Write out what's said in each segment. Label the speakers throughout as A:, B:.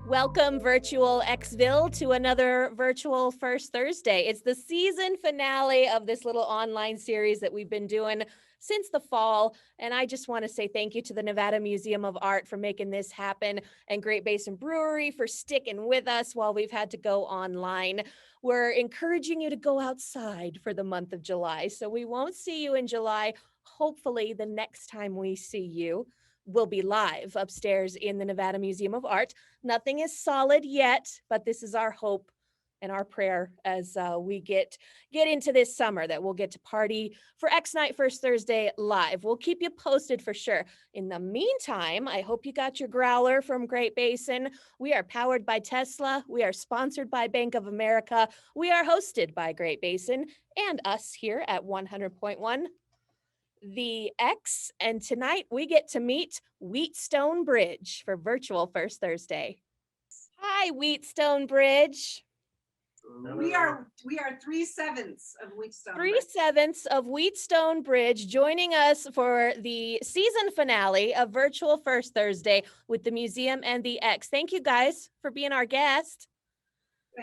A: Welcome, Virtual Xville, to another Virtual First Thursday. It's the season finale of this little online series that we've been doing since the fall. And I just want to say thank you to the Nevada Museum of Art for making this happen, and Great Basin Brewery for sticking with us while we've had to go online. We're encouraging you to go outside for the month of July. So we won't see you in July. Hopefully, the next time we see you, will be live upstairs in the Nevada Museum of Art. Nothing is solid yet, but this is our hope and our prayer as we get into this summer, that we'll get to party for X Night First Thursday live. We'll keep you posted for sure. In the meantime, I hope you got your growler from Great Basin. We are powered by Tesla. We are sponsored by Bank of America. We are hosted by Great Basin and us here at 100.1 The X, and tonight we get to meet Wheatstone Bridge for Virtual First Thursday. Hi, Wheatstone Bridge.
B: We are 3/7 of Wheatstone.
A: 3/7 of Wheatstone Bridge, joining us for the season finale of Virtual First Thursday with the museum and the X. Thank you guys for being our guest.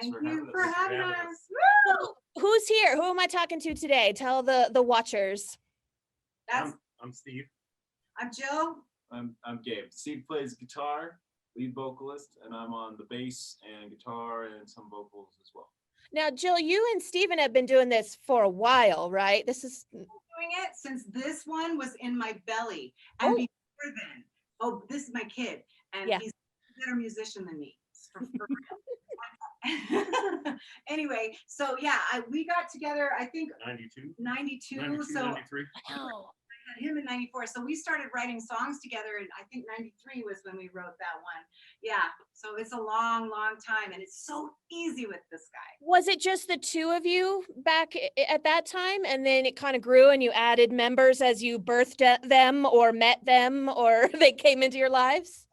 B: Thank you for having us.
A: So, who's here? Who am I talking to today? Tell the watchers.
C: I'm Steve.
B: I'm Jill.
C: I'm Gabe. Steve plays guitar, lead vocalist, and I'm on the bass and guitar and some vocals as well.
A: Now, Jill, you and Steven have been doing this for a while, right? This is
B: doing it since this one was in my belly. And before then, this is my kid, and he's a better musician than me. For real. Anyway, so we got together, I think 92, so
C: 93.
A: Wow.
B: I had him in 94, so we started writing songs together, and I think 93 was when we wrote that one. Yeah, so it's a long time, and it's so easy with this guy.
A: Was it just the two of you back at that time, and then it kind of grew and you added members as you birthed them or met them or they came into your lives?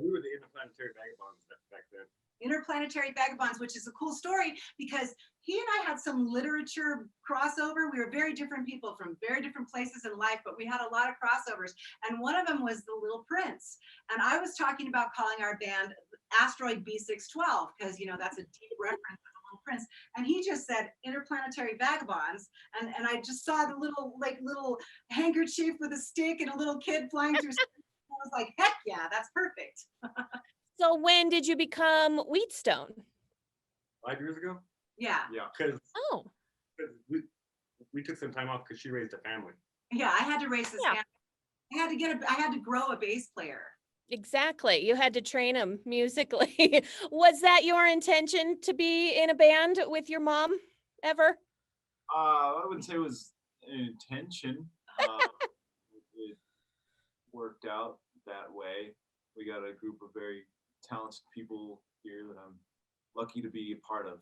C: We were the Interplanetary Vagabonds back then.
B: Interplanetary Vagabonds, which is a cool story because he and I had some literature crossover. We were very different people from very different places in life, but we had a lot of crossovers. And one of them was The Little Prince. And I was talking about calling our band Asteroid B612 because, that's a deep reference to The Little Prince. And he just said Interplanetary Vagabonds. And I just saw the little handkerchief with a stick and a little kid flying through. I was like, heck yeah, that's perfect.
A: So when did you become Wheatstone?
C: 5 years ago?
B: Yeah.
C: Yeah, because we took some time off because she raised a family.
B: Yeah, I had to raise this family. I had to grow a bass player.
A: Exactly. You had to train him musically. Was that your intention to be in a band with your mom ever?
C: I wouldn't say it was an intention. It worked out that way. We got a group of very talented people here that I'm lucky to be a part of.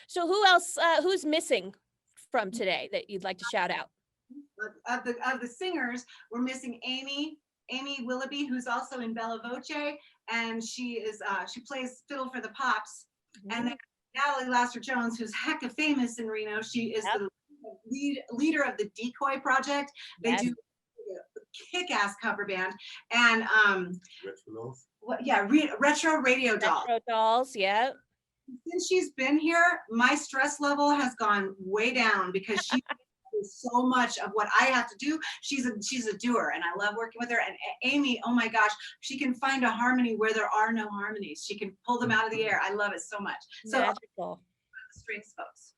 A: So who else, who's missing from today that you'd like to shout out?
B: Of the singers, we're missing Amy Willoughby, who's also in Bella Voce, and she plays fiddle for the Pops. Mm-hmm. And then Natalie Lasser-Jones, who's hecka famous in Reno. She is the leader of the Decoy Project. They do a kick-ass cover band. And Retro Radio Dolls.
A: Retro Dolls, yeah.
B: Since she's been here, my stress level has gone way down because she does so much of what I have to do. She's a doer, and I love working with her. And Amy, oh my gosh, she can find a harmony where there are no harmonies. She can pull them out of the air. I love it so much. So
A: magical.
B: Strings folks.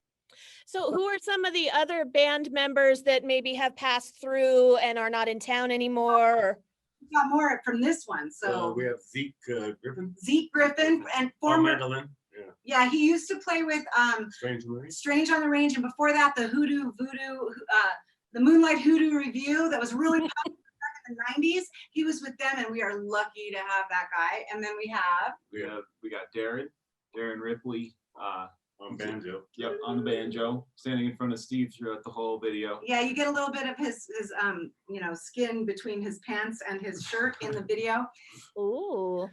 A: So who are some of the other band members that maybe have passed through and are not in town anymore?
B: We got more from this one. So
C: we have Zeke Griffin.
B: Zeke Griffin and former
C: mandolin.
B: Yeah, he used to play with Strange on the Range, and before that, the the Moonlight Hoodoo Review that was really popular back in the 90s. He was with them, and we are lucky to have that guy. And then we
C: got Darren Ripley on banjo. Yep, on the banjo, standing in front of Steve throughout the whole video.
B: Yeah, you get a little bit of his skin between his pants and his shirt in the video.
A: Ooh,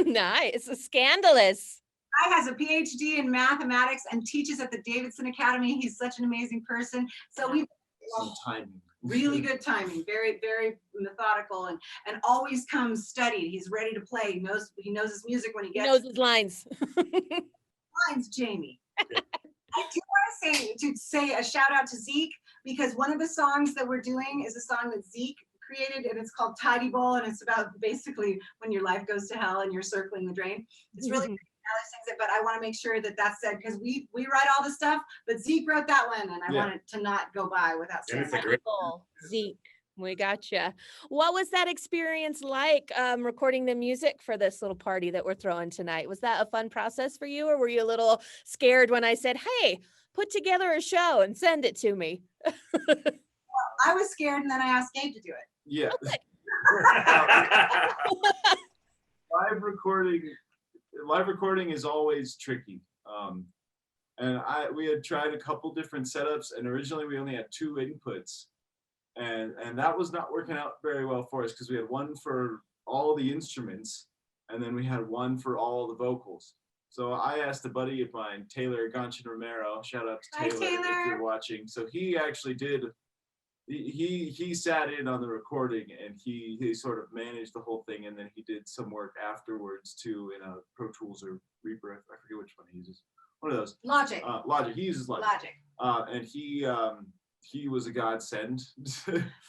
A: nice, scandalous.
B: Guy has a PhD in mathematics and teaches at the Davidson Academy. He's such an amazing person. So we
C: some timing.
B: Really good timing, very, very methodical, and always comes studied. He's ready to play. He knows his music when he
A: He
B: gets
A: knows his lines.
B: lines, Jamie. I do want to say a shout out to Zeke, because one of the songs that we're doing is a song that Zeke created, and it's called Tidy Bowl, and it's about basically when your life goes to hell and you're circling the drain. It's really great. Alex sings it, but I want to make sure that that's said, because we write all the stuff, but Zeke wrote that one, and I want it to not go by without saying
D: it's a
B: that.
D: great
A: Zeke, we gotcha. What was that experience like, recording the music for this little party that we're throwing tonight? Was that a fun process for you, or were you a little scared when I said, hey, put together a show and send it to me?
B: I was scared, and then I asked Gabe to do it.
C: Yeah. Live recording is always tricky. And we had tried a couple different setups, and originally we only had 2 inputs, and that was not working out very well for us, because we had one for all the instruments, and then we had one for all the vocals. So I asked a buddy of mine, Taylor Ganchin Romero, shout out to
B: Hi,
C: Taylor if you're watching. So he actually did. He sat in on the recording, and he sort of managed the whole thing, and then he did some work afterwards too in a Pro Tools or Reaper. I forget which one he uses. One of those.
B: Logic.
C: Logic. He uses Logic. And he was a godsend.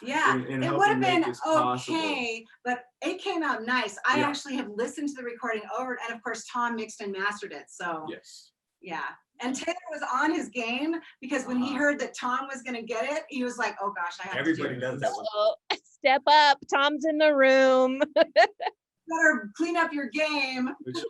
B: Yeah,
C: in
B: it would have been
C: this
B: okay,
C: possible.
B: but it came out nice. I actually have listened to the recording over, and of course Tom mixed and mastered it. So
C: yes.
B: Yeah. And Taylor was on his game, because when he heard that Tom was going to get it, he was like, oh gosh, I have
D: Everybody
B: to
D: does that one.
A: Oh, step up. Tom's in the room.
B: better clean up your game.
C: Which Tom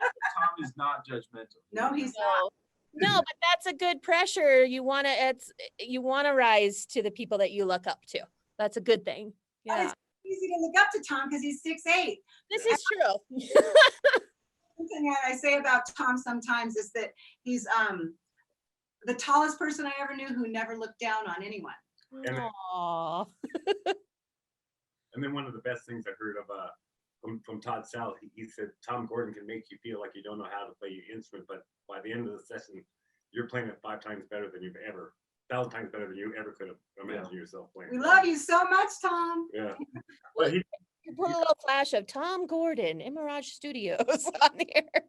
C: is not judgmental.
B: No, he's not.
A: No, but that's a good pressure. You want to rise to the people that you look up to. That's a good thing. Yeah.
B: It's easy to look up to Tom because he's 6'8".
A: This is true.
B: Something that I say about Tom sometimes is that he's the tallest person I ever knew who never looked down on anyone.
A: Aww.
D: And then one of the best things I heard of from Todd South, he said Tom Gordon can make you feel like you don't know how to play your instrument, but by the end of the session, you're playing it 5 times better than 1,000 times better than you ever could have imagined yourself playing.
B: We love you so much, Tom.
D: Yeah.
A: But you put a little flash of Tom Gordon in Mirage Studios on here.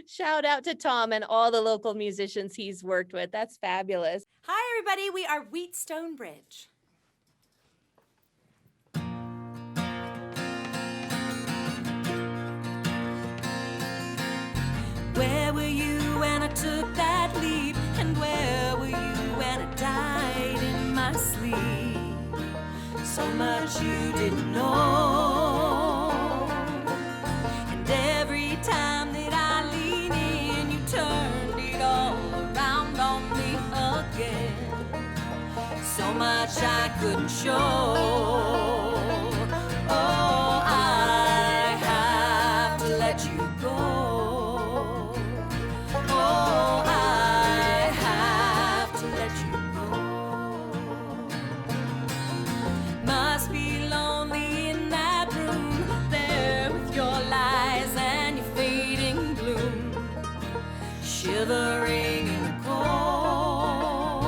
A: Shout out to Tom and all the local musicians he's worked with. That's fabulous.
E: Hi, everybody. We are Wheatstone Bridge. Where were you when I took that leap? And where were you when I died in my sleep? So much you didn't know. And every time that I lean in, you turned it all around on me again. So much I couldn't show. Oh, I have to let you go. Oh, I have to let you go. Must be lonely in that room, there with your lies and your fading gloom, shivering in the cold.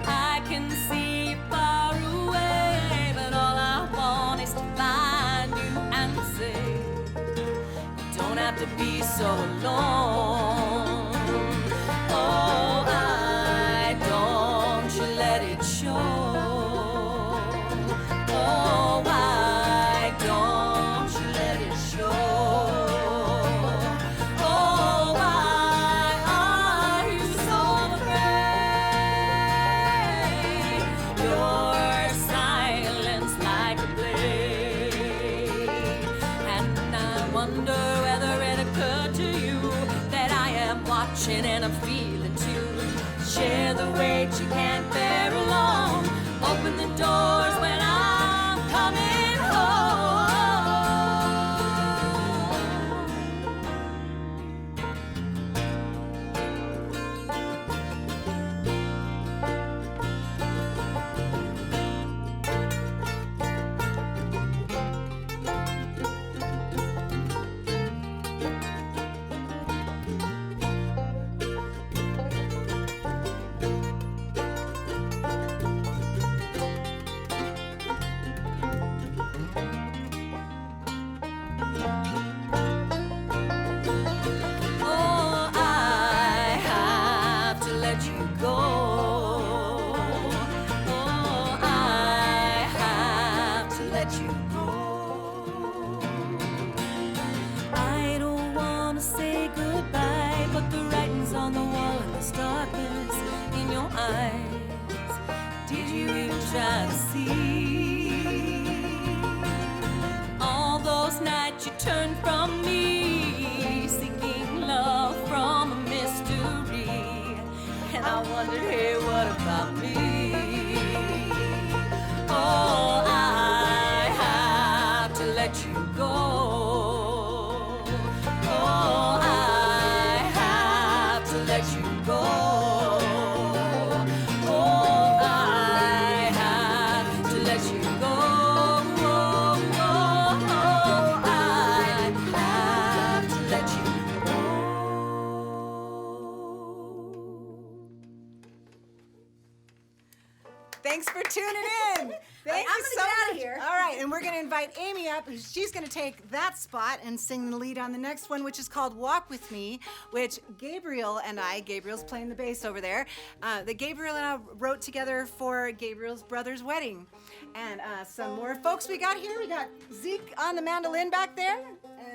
E: I can see you far away, but all I want is to find you and say, you don't have to be so alone. Oh, don't you let it show. Oh, why don't you let it show? Oh, why are you so afraid? Your silence like a blade. And I wonder whether it occurred to you that I am watching and I'm feeling too. Share the weight you can't bear alone. Open the doors when I'm coming home. let you go. I don't wanna say goodbye, but the writing's on the wall and there's darkness in your eyes. Did you even try to see all those nights you turned from me, seeking love from a mystery? And I wondered, hey, what about me? Oh, I have to let you go. Oh, I have to let you go. Oh, I have to let you go. Oh, I have to let you go.
F: Thanks for tuning in. Thank
A: I'm
F: you
A: gonna
F: so
A: get outta
F: much.
A: here.
F: All right, and we're going to invite Amy up. She's going to take that spot and sing the lead on the next one, which is called Walk With Me, which Gabriel's playing the bass over there, that Gabriel and I wrote together for Gabriel's brother's wedding. And some more folks we got here. We got Zeke on the mandolin back there,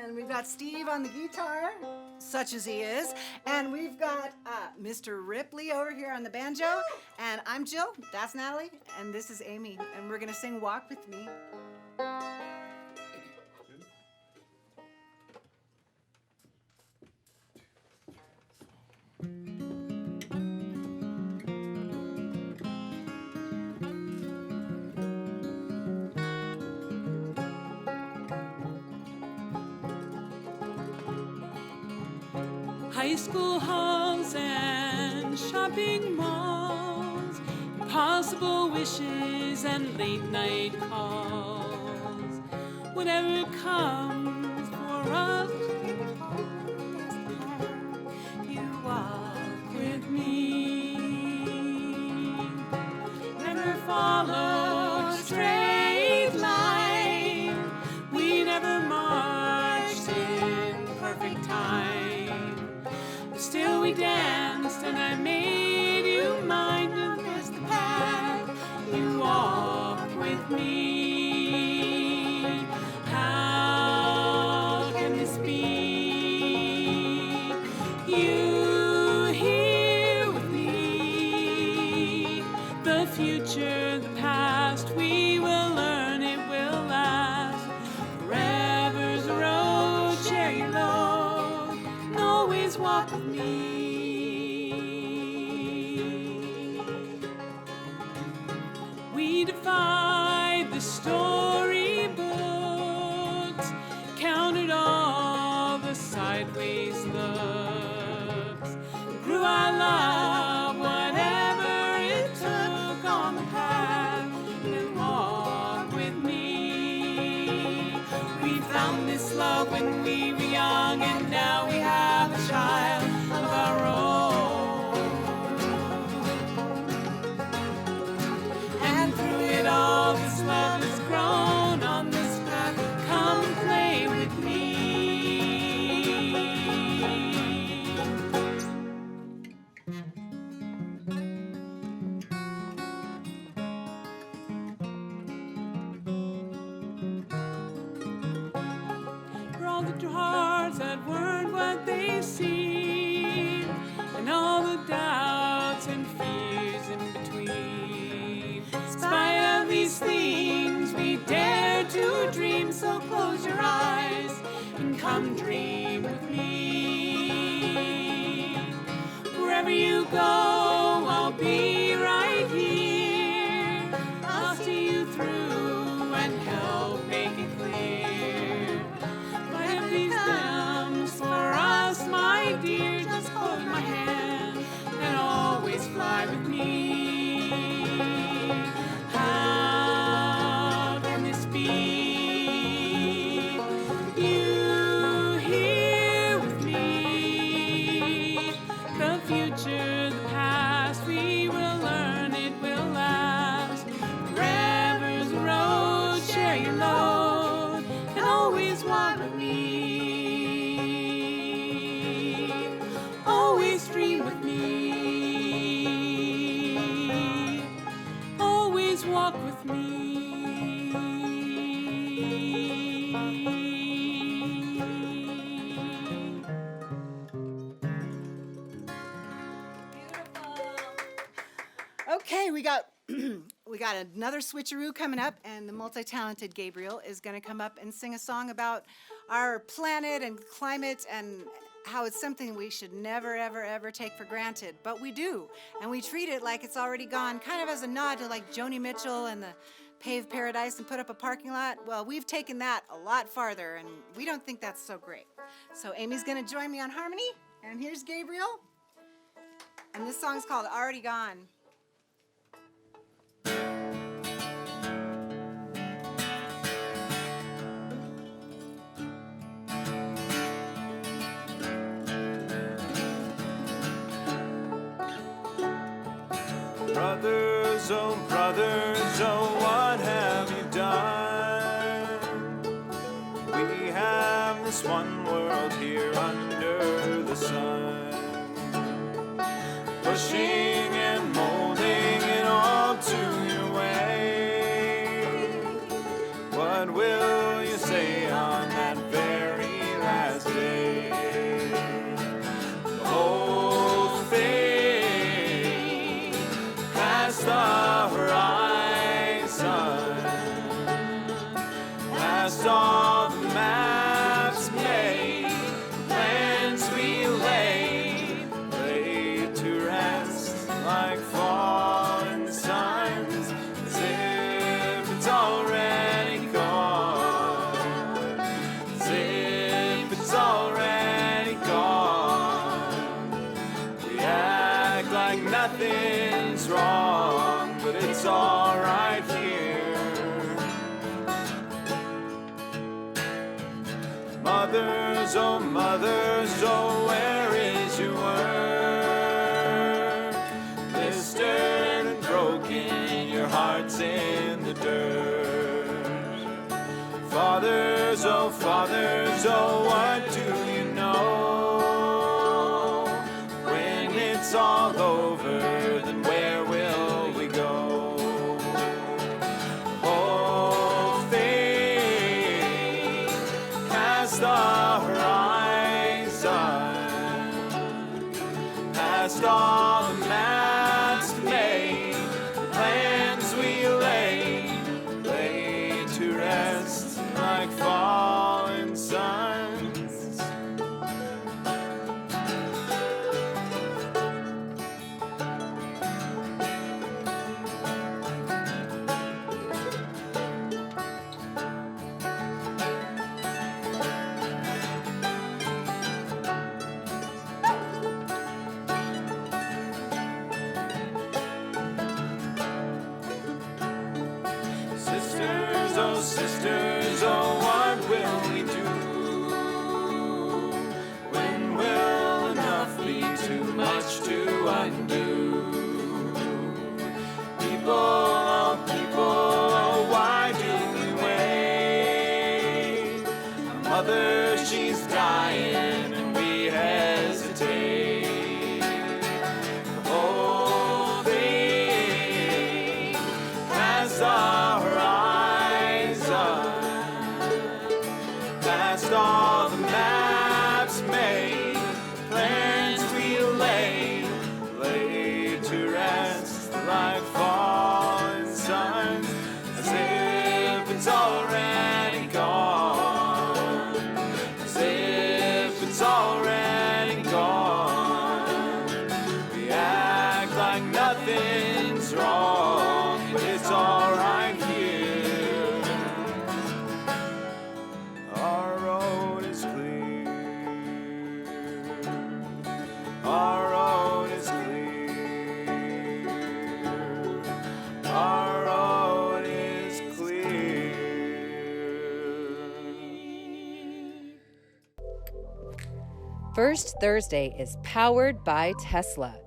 F: and we've got Steve on the guitar, such as he is, and we've got Mr. Ripley over here on the banjo, and I'm Jill, that's Natalie, and this is Amy, and we're gonna sing Walk With Me.
E: High school halls and shopping malls, impossible wishes and late night calls. Whatever comes for us, you walk with me. Never follow a straight line. We never marched in perfect time. Still we danced and I made you mine, and there's the path you walk with me. How can this be? You here with me. The future, the past, we will learn, it will last. Forever's a road, share your load, and always walk with me. We defied the storybooks, counted all the sideways looks, grew our love, whatever it took, on the path, and walk with me. We found this love when we were young, and now we have a child of our own. And through it all, this love has grown on this path. Come play with me. For all the hearts that weren't what they seemed, and all the doubts and fears in between. In spite of these things, we dare to dream. So close your eyes and come dream with me. Wherever you go, I'll be right here. I'll see you through and help make it clear. Whatever these comes for us, my dear, just hold my hand and always fly with me. How can this be? You here with me. The future, the past, we will learn, it will last. Forever's a road, share your load, and always walk with me. Always dream with me. Always walk with me.
F: got another switcheroo coming up, and the multi-talented Gabriel is going to come up and sing a song about our planet and climate and how it's something we should never, ever, ever take for granted. But we do, and we treat it like it's already gone, kind of as a nod to like Joni Mitchell and the paved paradise and put up a parking lot. Well, we've taken that a lot farther, and we don't think that's so great. So Amy's going to join me on harmony, and here's Gabriel. And this song's called Already Gone.
C: Brothers, oh, what have you done? We have this one world here under the sun, pushing and molding it all to your way. What will you say on that very last day? The whole thing past the horizon, past all the maps made, plans we laid to rest like fallen suns, as if it's already gone, as if it's already gone. We act like nothing's wrong, but it's all right here. Mothers, oh, where is your work? Blistered and broken, your heart's in the dirt. Fathers, oh, what do you know? When it's all over, then where will we go? Whole thing past the horizon, past all the maps made, plans we laid to rest like fallen suns. Sisters, oh, what will we do? When will enough be too much to undo? People, oh, why do we wait? Our mother, she's dying, and we hesitate. The whole thing past the past all the maps made, plans we laid to rest like fallen suns, as if it's already gone, as if it's already gone. We act like nothing's wrong, but it's all right here. Our road is clear. Our road is clear. Our road is clear.
G: First Thursday is powered by Tesla.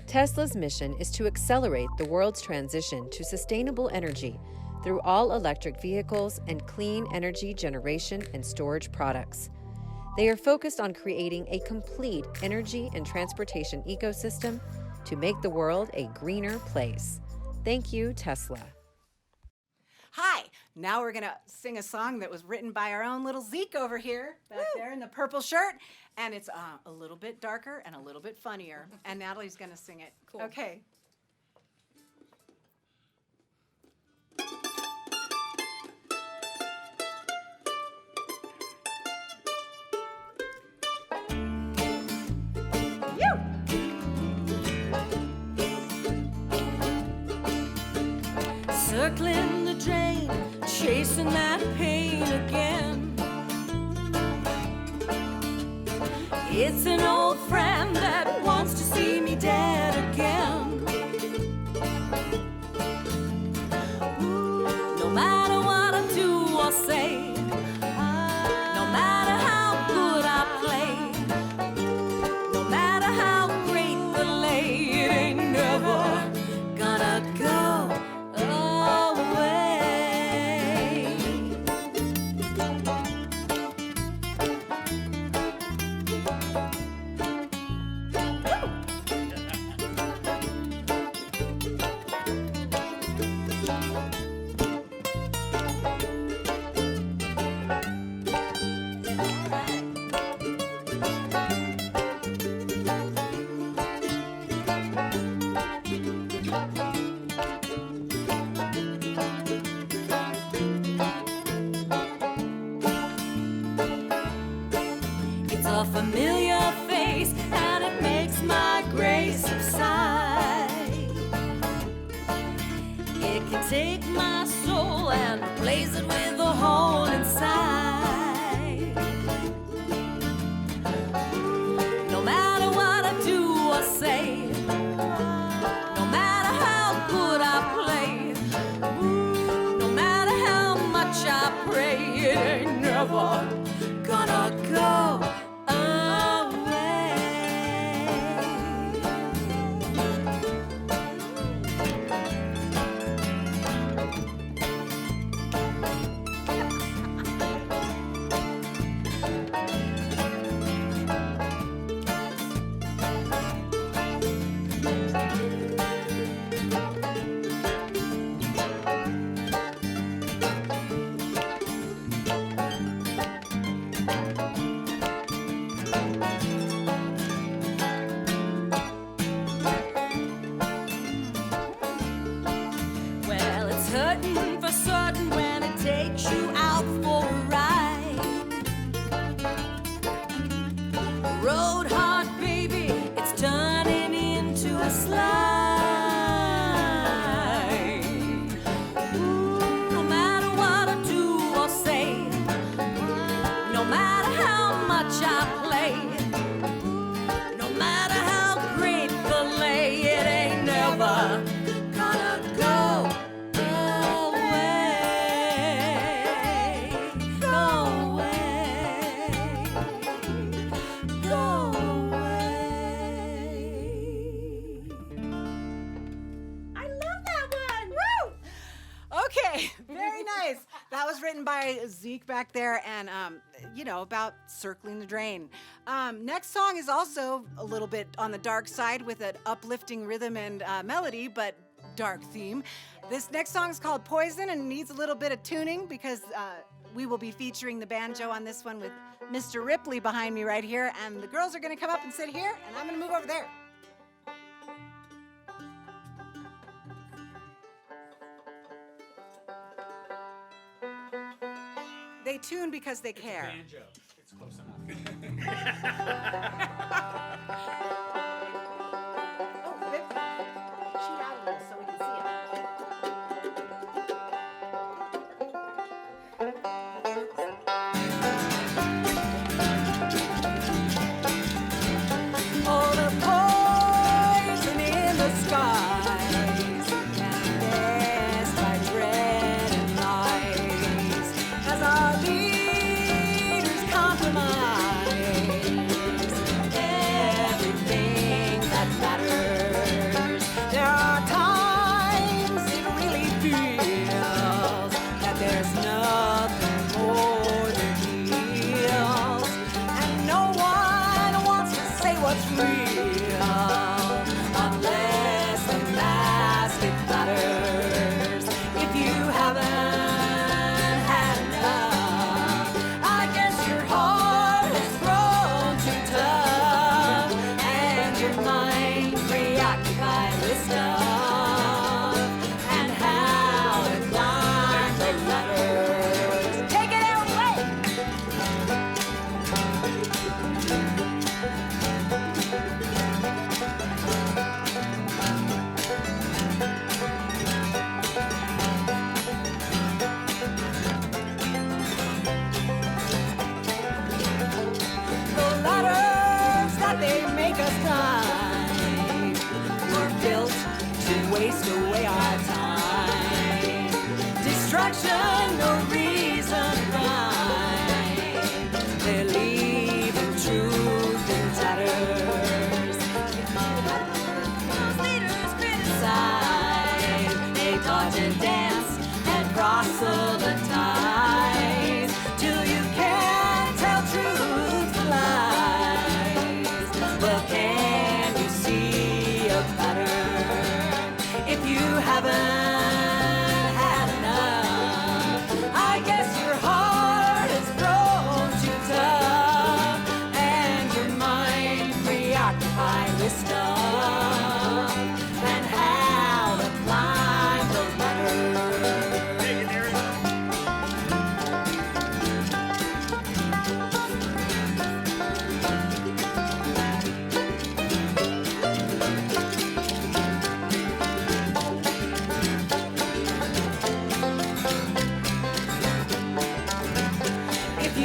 G: Tesla's mission is to accelerate the world's transition to sustainable energy through all-electric vehicles and clean energy generation and storage products. They are focused on creating a complete energy and transportation ecosystem to make the world a greener place. Thank you, Tesla.
F: Hi, now we're going to sing a song that was written by our own little Zeke over here, back there in the purple shirt. And it's a little bit darker and a little bit funnier. And Natalie's going to sing it.
A: Cool.
F: Okay.
E: circling the drain, chasing that pain again. It's an old friend that wants to see me dead again. No matter what I do or say, no matter how good I play, no matter how great the lay, it ain't never gonna go away. It's a familiar face, and it makes my grace subside. It can take my soul and replace it with a hole inside. No matter what I do or say, no matter how good I play, no matter how much I pray, it ain't never gonna go away. Well, it's hurting for certain when it takes you out for a ride. Road hard, baby, it's turning into a slide. No matter what I do or say, no matter how much I play, no matter how great the lay, it ain't never gonna go away. Go away. Go away.
F: I love that one. Woo! Okay, very nice. That was written by Zeke back there, and about circling the drain. Next song is also a little bit on the dark side with an uplifting rhythm and melody, but dark theme. This next song is called Poison and needs a little bit of tuning because we will be featuring the banjo on this one with Mr. Ripley behind me right here, and the girls are going to come up and sit here, and I'm going to move over there. They tune because they care.
H: Banjo. It's close enough.
F: Oh, Rip, shoot out a little so we can see it.
E: Oh, the poison in the skies, cast by dread and lies, as our leaders compromise everything that matters. There are times it really feels that there's nothing more than heals, and no one wants to say what's real unless the basket matters. If you haven't had enough, I guess your heart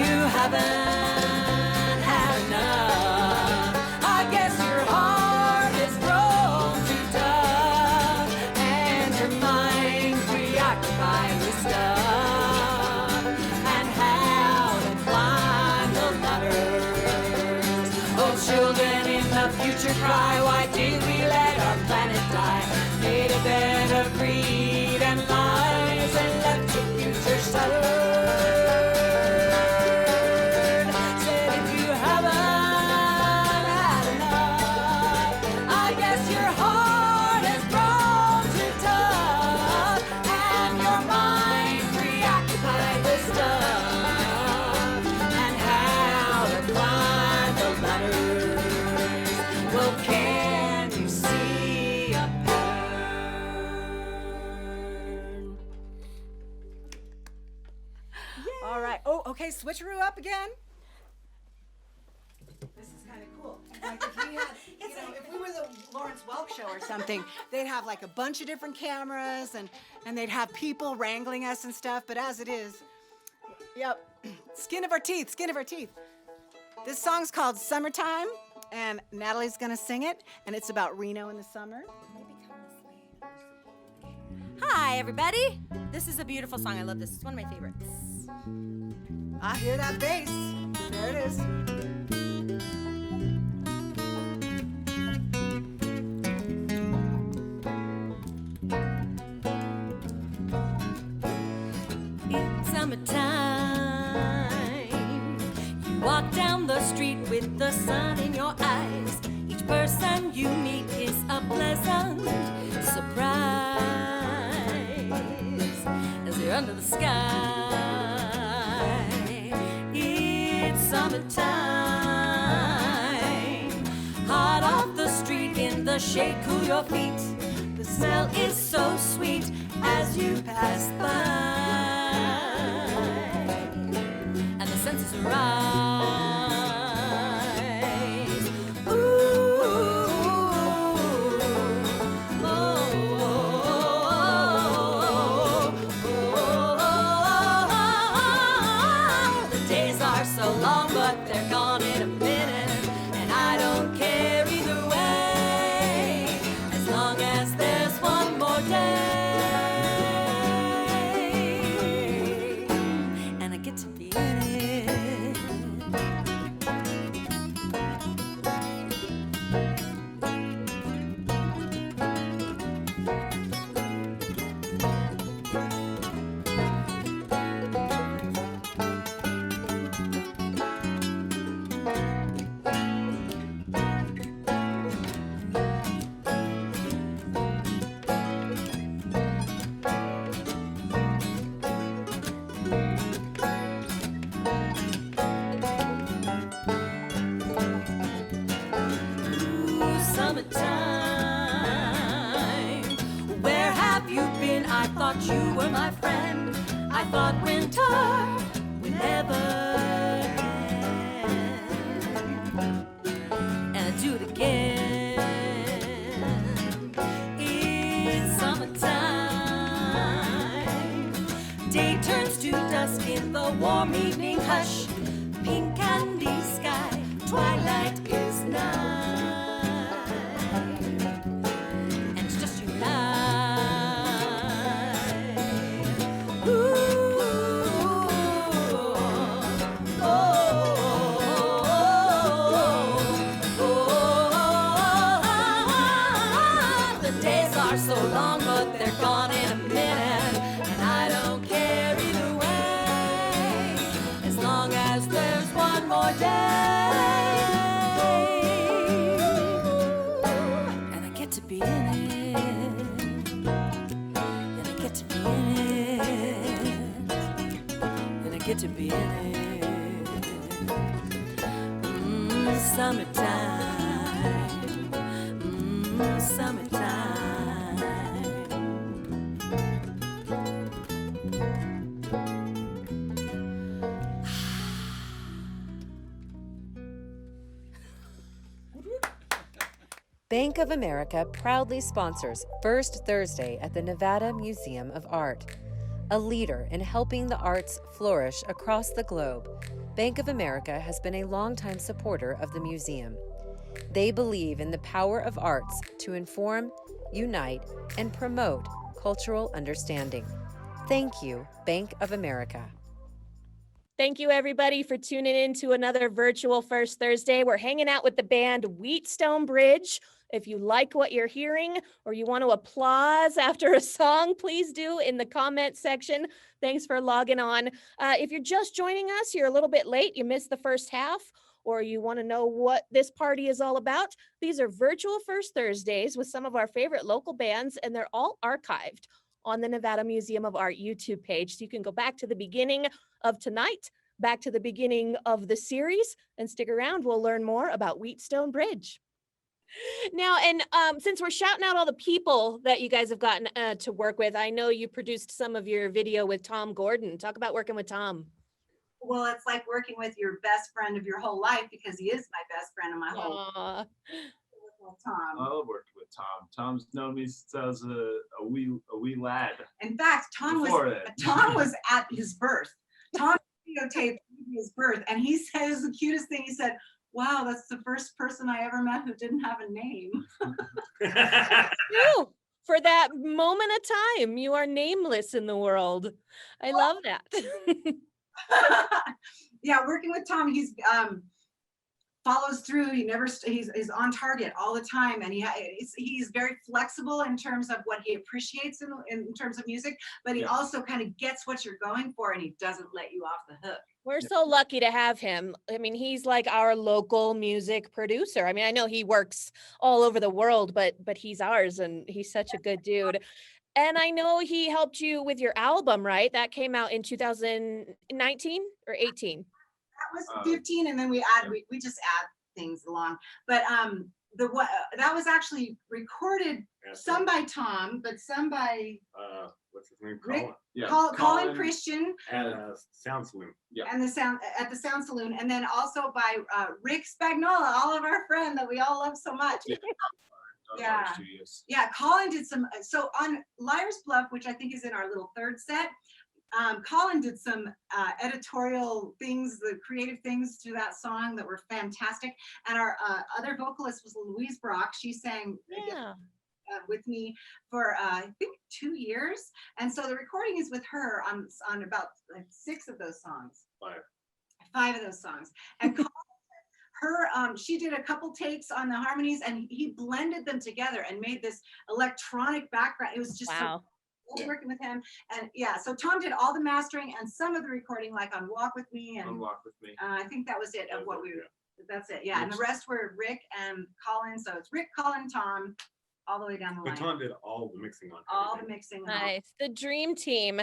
E: you haven't had enough, I guess your heart is grown too tough, and your mind preoccupied with stuff, and how to climb the ladders. Oh, children in the future cry, why did we let our planet die? Made a bed of greed and lies and left your future shattered. Said if you haven't had enough, I guess your heart has grown too tough, and your mind preoccupied with stuff, and how to climb the ladders. Well, can you see a pattern?
F: All right. Oh, okay. Switcheroo up again. This is kind of cool. Like if we had, if we were the Lawrence Welk show or something, they'd have like a bunch of different cameras and they'd have people wrangling us and stuff. But as it is, yep, skin of our teeth, skin of our teeth. This song's called Summertime, and Natalie's gonna sing it, and it's about Reno in the summer.
H: Hi, everybody. This is a beautiful song. I love this. It's one of my favorites.
F: I hear that bass. There it is.
E: It's summertime. You walk down the street with the sun in your eyes. Each person you meet is a pleasant surprise as you're under the sky. It's summertime. Hot off the street in the shade, cool your feet. The smell is so sweet as you pass by. And the senses rise. Ooh, oh, the days are so long, but they're gone in a minute, and I don't care either way, as long as there's one more day. And I get to be in it. Ooh, summertime. Where have you been? I thought you were my friend. I thought winter would never end. And I do it again. It's summertime. Day turns to dusk in the warm evening hush. Pink candy sky, twilight is night. And it's just you and I. Ooh, oh, the days are so long, but they're gone in a minute, and I don't care either way, as long as there's one more day. And I get to be in it. And I get to be in it. And I get to be in it. Summertime. Summertime.
G: Bank of America proudly sponsors First Thursday at the Nevada Museum of Art. A leader in helping the arts flourish across the globe, Bank of America has been a longtime supporter of the museum. They believe in the power of arts to inform, unite, and promote cultural understanding. Thank you, Bank of America.
A: Thank you, everybody, for tuning in to another virtual First Thursday. We're hanging out with the band Wheatstone Bridge. If you like what you're hearing or you want to applause after a song, please do in the comment section. Thanks for logging on. If you're just joining us, you're a little bit late, you missed the first half, or you want to know what this party is all about, these are virtual First Thursdays with some of our favorite local bands, and they're all archived on the Nevada Museum of Art YouTube page. So you can go back to the beginning of tonight, back to the beginning of the series, and stick around. We'll learn more about Wheatstone Bridge. Now, and since we're shouting out all the people that you guys have gotten to work with, I know you produced some of your video with Tom Gordon. Talk about working with Tom.
B: Well, it's like working with your best friend of your whole life, because he is my best friend of my whole life.
A: Aw.
B: Tom.
C: I love working with Tom. Tom's known me since I was a wee lad.
B: In fact, Tom was at his birth. Tom videotaped his birth, and he said, it was the cutest thing. He said, "Wow, that's the first person I ever met who didn't have a name."
A: True. For that moment of time, you are nameless in the world. I love that.
B: Yeah, working with Tom, he's follows through. He never he's on target all the time, and he's very flexible in terms of what he appreciates in terms of music, but he also kind of gets what you're going for, and he doesn't let you off the hook.
A: We're so lucky to have him. I mean, he's like our local music producer. I mean, I know he works all over the world, but he's ours, and he's such a good dude. And I know he helped you with your album, right? That came out in 2019 or 18.
B: That was 15, and then we just add things along. But that was actually recorded, some by Tom, but some by
D: what's his name?
B: Rick,
D: Colin.
B: Colin Christian
D: And Sound Saloon.
B: and the Sound Saloon, and then also by Rick Spagnola, all of our friend that we all love so much. Yeah, Colin did some. So on Liar's Bluff, which I think is in our little third set, Colin did some editorial things, the creative things to that song that were fantastic. And our other vocalist was Louise Brock. She sang with me for I think 2 years, and so the recording is with her on about like 6 of those songs. 5 of those songs. And she did a couple takes on the harmonies, and he blended them together and made this electronic background. It was just so working with him. And so Tom did all the mastering and some of the recording, like on Walk With Me, and I think that was it of what we that's it. And the rest were Rick and Colin. So it's Rick, Colin, Tom, all the way down the line.
D: But Tom did all the mixing on
B: all
D: everything.
B: the mixing.
A: Nice. The dream team.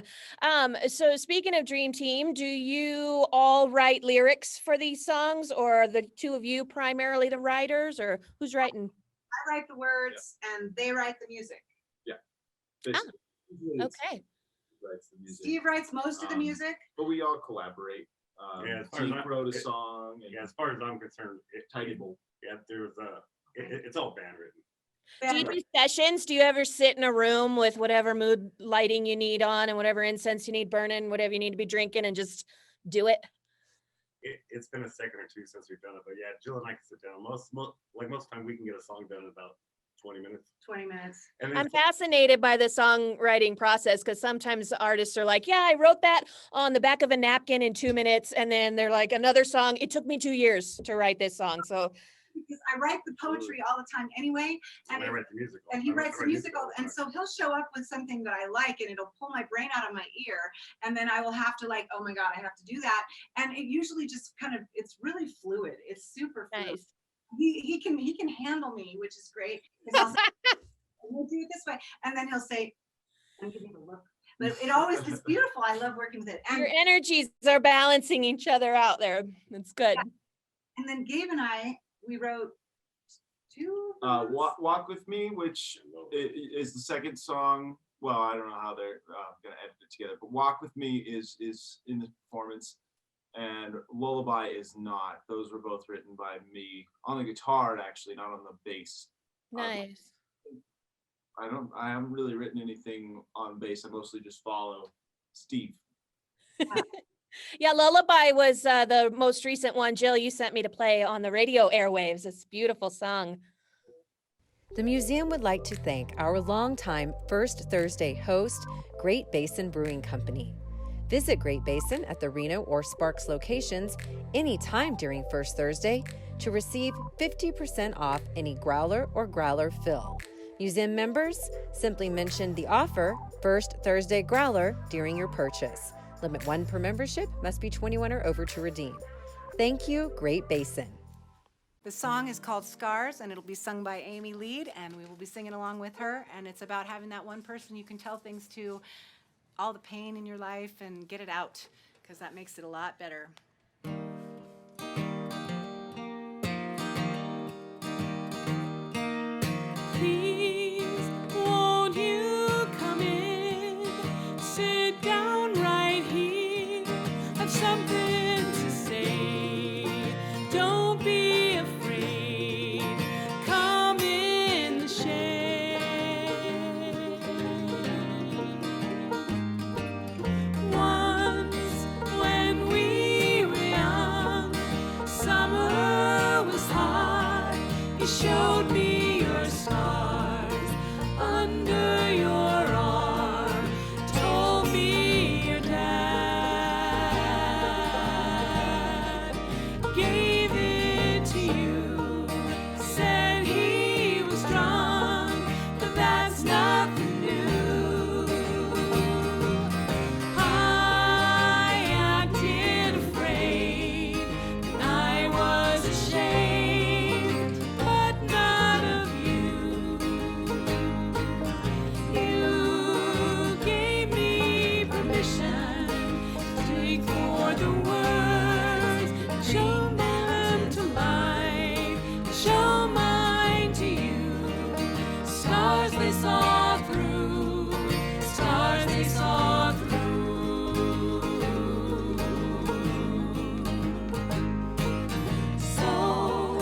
A: So speaking of dream team, do you all write lyrics for these songs, or are the two of you primarily the writers, or who's writing?
B: I write the words and they write the music.
A: Okay.
B: Steve writes most of the music.
C: But we all collaborate. Zeke wrote a song.
D: As far as I'm concerned, it's all band written.
A: Do you do sessions? Do you ever sit in a room with whatever mood lighting you need on and whatever incense you need burning, whatever you need to be drinking, and just do it?
D: It's been a second or two since we've done it, but yeah, Jill and I can sit down. Most time we can get a song done in about 20 minutes.
B: 20 minutes.
A: I'm fascinated by the songwriting process, because sometimes artists are like, yeah, I wrote that on the back of a napkin in 2 minutes. And then they're like, another song, it took me 2 years to write this song. So
B: because I write the poetry all the time anyway, and
D: I write the music.
B: And he writes the music all, and so he'll show up with something that I like, and it'll pull my brain out of my ear, and then I will have to like, oh my God, I have to do that. And it usually just kind of, it's really fluid. It's super fluid.
A: nice.
B: He can handle me, which is great. I'll say, we'll do it this way, and then he'll say, and give me the look. But it's beautiful. I love working with it. And
A: Your energies are balancing each other out there. It's good.
B: And then Gabe and I, we wrote 2.
C: Walk With Me, which is the second song. Well, I don't know how they're gonna edit it together, but Walk With Me is in the performance, and Lullaby is not. Those were both written by me on the guitar, actually, not on the bass.
A: Nice.
C: I haven't really written anything on bass. I mostly just follow. Steve.
A: Yeah, Lullaby was the most recent one. Jill, you sent me to play on the radio airwaves. It's a beautiful song.
G: The museum would like to thank our longtime First Thursday host, Great Basin Brewing Company. Visit Great Basin at the Reno or Sparks locations anytime during First Thursday to receive 50% off any growler or growler fill. Museum members, simply mention the offer First Thursday Growler during your purchase. Limit 1 per membership, must be 21 or over to redeem. Thank you, Great Basin.
F: The song is called Scars, and it'll be sung by Amy Lead, and we will be singing along with her. And it's about having that one person you can tell things to, all the pain in your life, and get it out, because that makes it a lot better.
E: Please, won't you come in? Sit down right here. I've something to say. Don't be afraid. Come in the shade. Once, when we were young, summer was hot. You showed me your scars under your arm. Told me your dad gave it to you. Said he was drunk, but that's nothing new. I acted afraid, and I was ashamed, but not of you. You gave me permission to ignore the words, show them to life, show mine to you. Scars they saw through, scars they saw through. So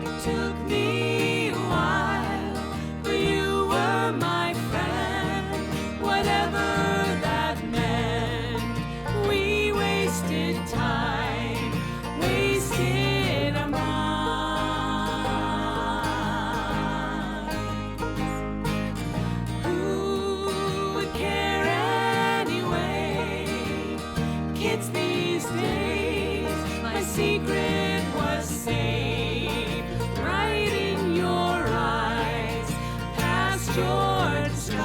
E: it took me a while, but you were my friend, whatever that meant. We wasted time, wasted our minds. Who would care anyway? Kids these days, my secret was safe, right in your eyes, past your disguise.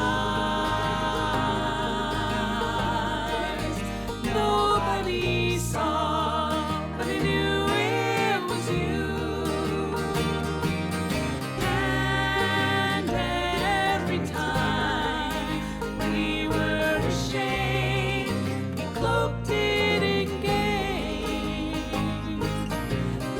E: Nobody saw, but I knew it was you. And every time we were ashamed, we cloaked it in games.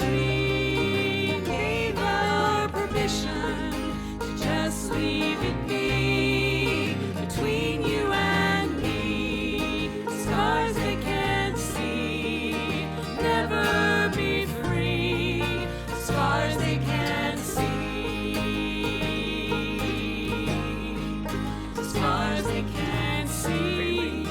E: We gave our permission to just leave it be between you and me. Scars they can't see, never be free. Scars they can't see, scars they can't see.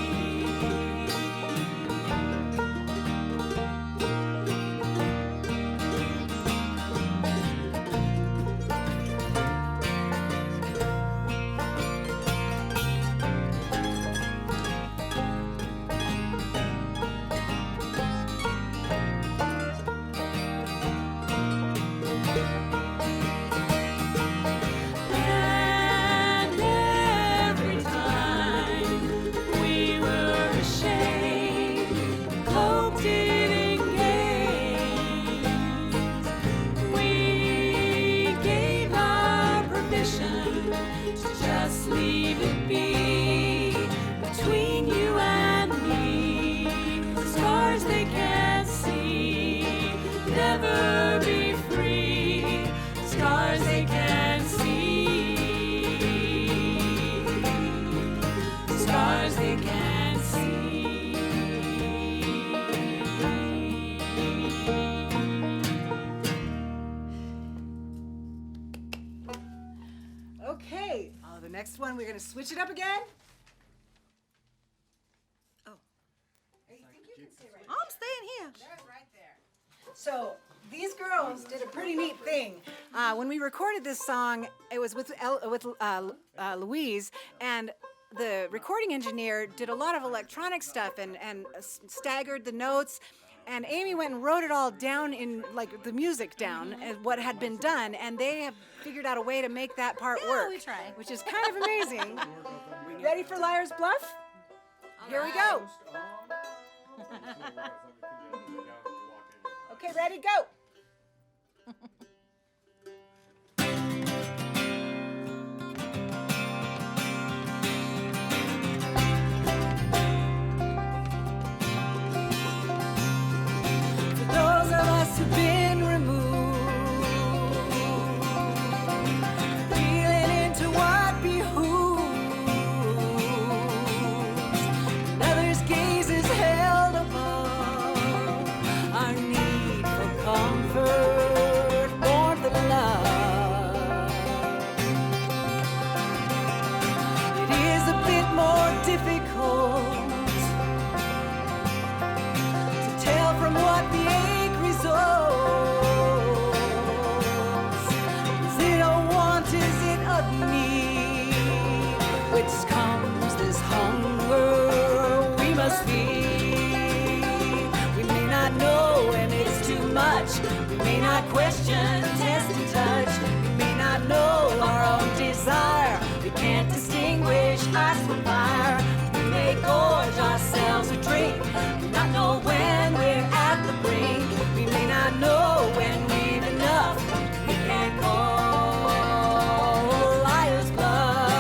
E: And every time we were ashamed, cloaked it in games. We gave our permission to just leave it be between you and me. Scars they can't see, never be free. Scars they can't see, scars they can't see.
F: Okay, the next one, we're going to switch it up again. Oh, So these girls did a pretty neat thing. When we recorded this song, it was with Louise, and the recording engineer did a lot of electronic stuff and staggered the notes. And Amy went and wrote it all down in like the music down and what had been done, and they have figured out a way to make that part work.
H: we try.
F: Which is kind of amazing. Ready for Liar's Bluff? Here we go. Okay, ready, go.
E: For those of us who've been removed, feeling into what behooves, and others' gazes held above our need for comfort, warmth, and love. It is a bit more difficult to tell from what the ache results. Is it a want, is it a need? Which comes this hunger we must feed. We may not know when it's too much. We may not question, test and touch. We may not know our own desire. We can't distinguish ice from fire. We may gorge ourselves a drink. We not know when we're at the brink. We may not know when we've enough. We can't call liar's bluff.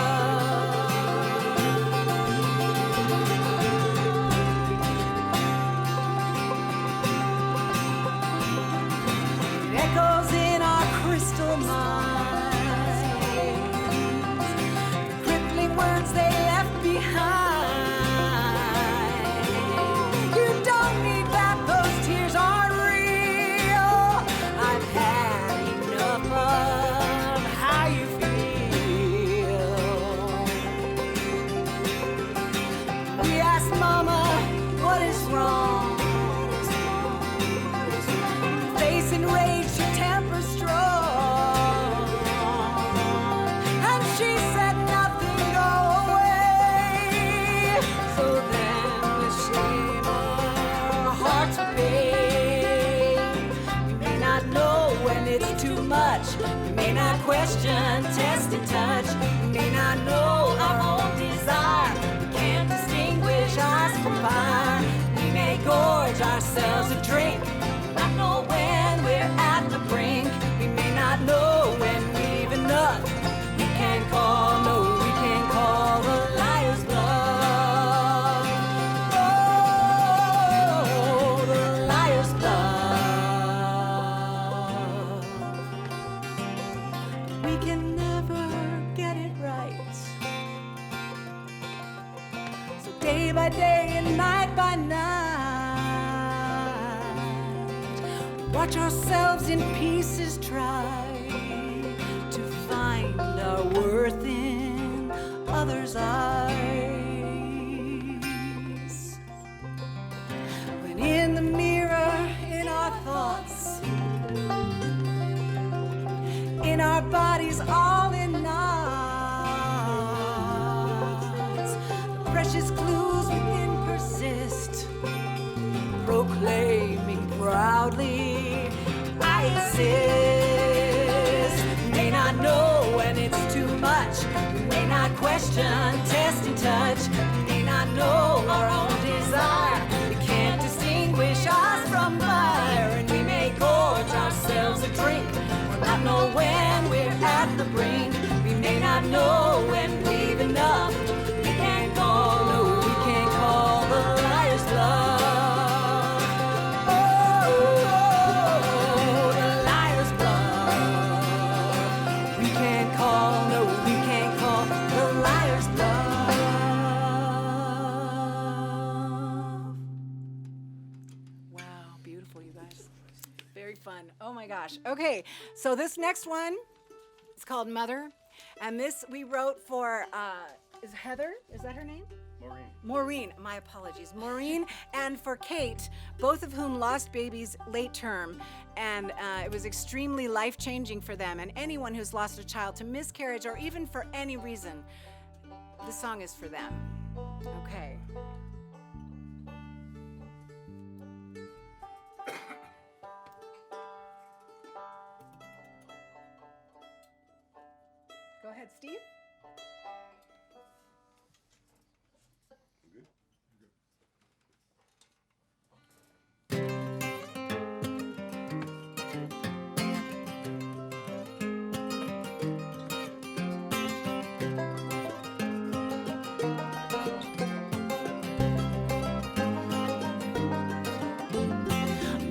E: It echoes in our crystal minds, the crippling words they left behind. You don't need that, those tears aren't real. I've had enough of how you feel. We asked Mama, what is wrong? Face enraged, your temper strong. And she said nothing, go away. So then with shame our hearts would pay. We may not know when it's too much. We may not question, test and touch. We may not know our own desire. We can't distinguish ice from fire. We may gorge ourselves a drink. Not know when we're at the brink. We may not know when we've enough. We can't call, no, we can't call the liar's bluff. Oh, the liar's bluff. We can never get it right. So day by day and night by night, watch ourselves in pieces, try to find our worth in others' eyes. When in the mirror, in our thoughts, in our bodies, all in knots, the precious clues within persist, proclaiming proudly, I exist. We may not know when it's too much. We may not question, test and touch. We may not know our own desire. We can't distinguish us from fire. And we may gorge ourselves a drink or not know when we're at the brink. We may not know when we've enough. We can't call, no, we can't call the liar's bluff.
F: Wow, beautiful, you guys. Very fun. Oh my gosh. Okay, so this next one is called Mother, and this we wrote for is Heather? Is that her name? Maureen, my apologies. Maureen and for Kate, both of whom lost babies late term. And it was extremely life-changing for them. And anyone who's lost a child to miscarriage or even for any reason, this song is for them. Okay. Go ahead, Steve.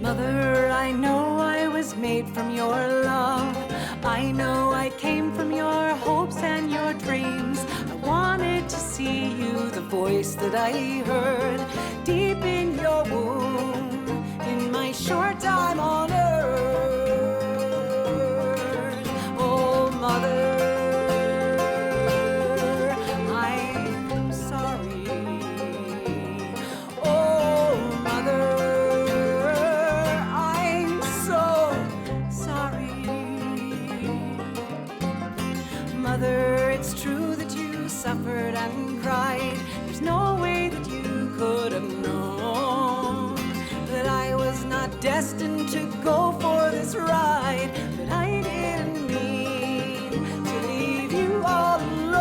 F: Mother, I know I was made from your love. I know I came from your hopes and your dreams. I wanted to see you, the voice that I heard deep in your womb, in my short time on earth. Oh, Mother, I'm sorry. Oh, Mother, I'm so sorry. Mother, it's true that you suffered and cried. There's no way that you could have known that I was not destined to go for this ride, that I didn't mean to leave you all alone.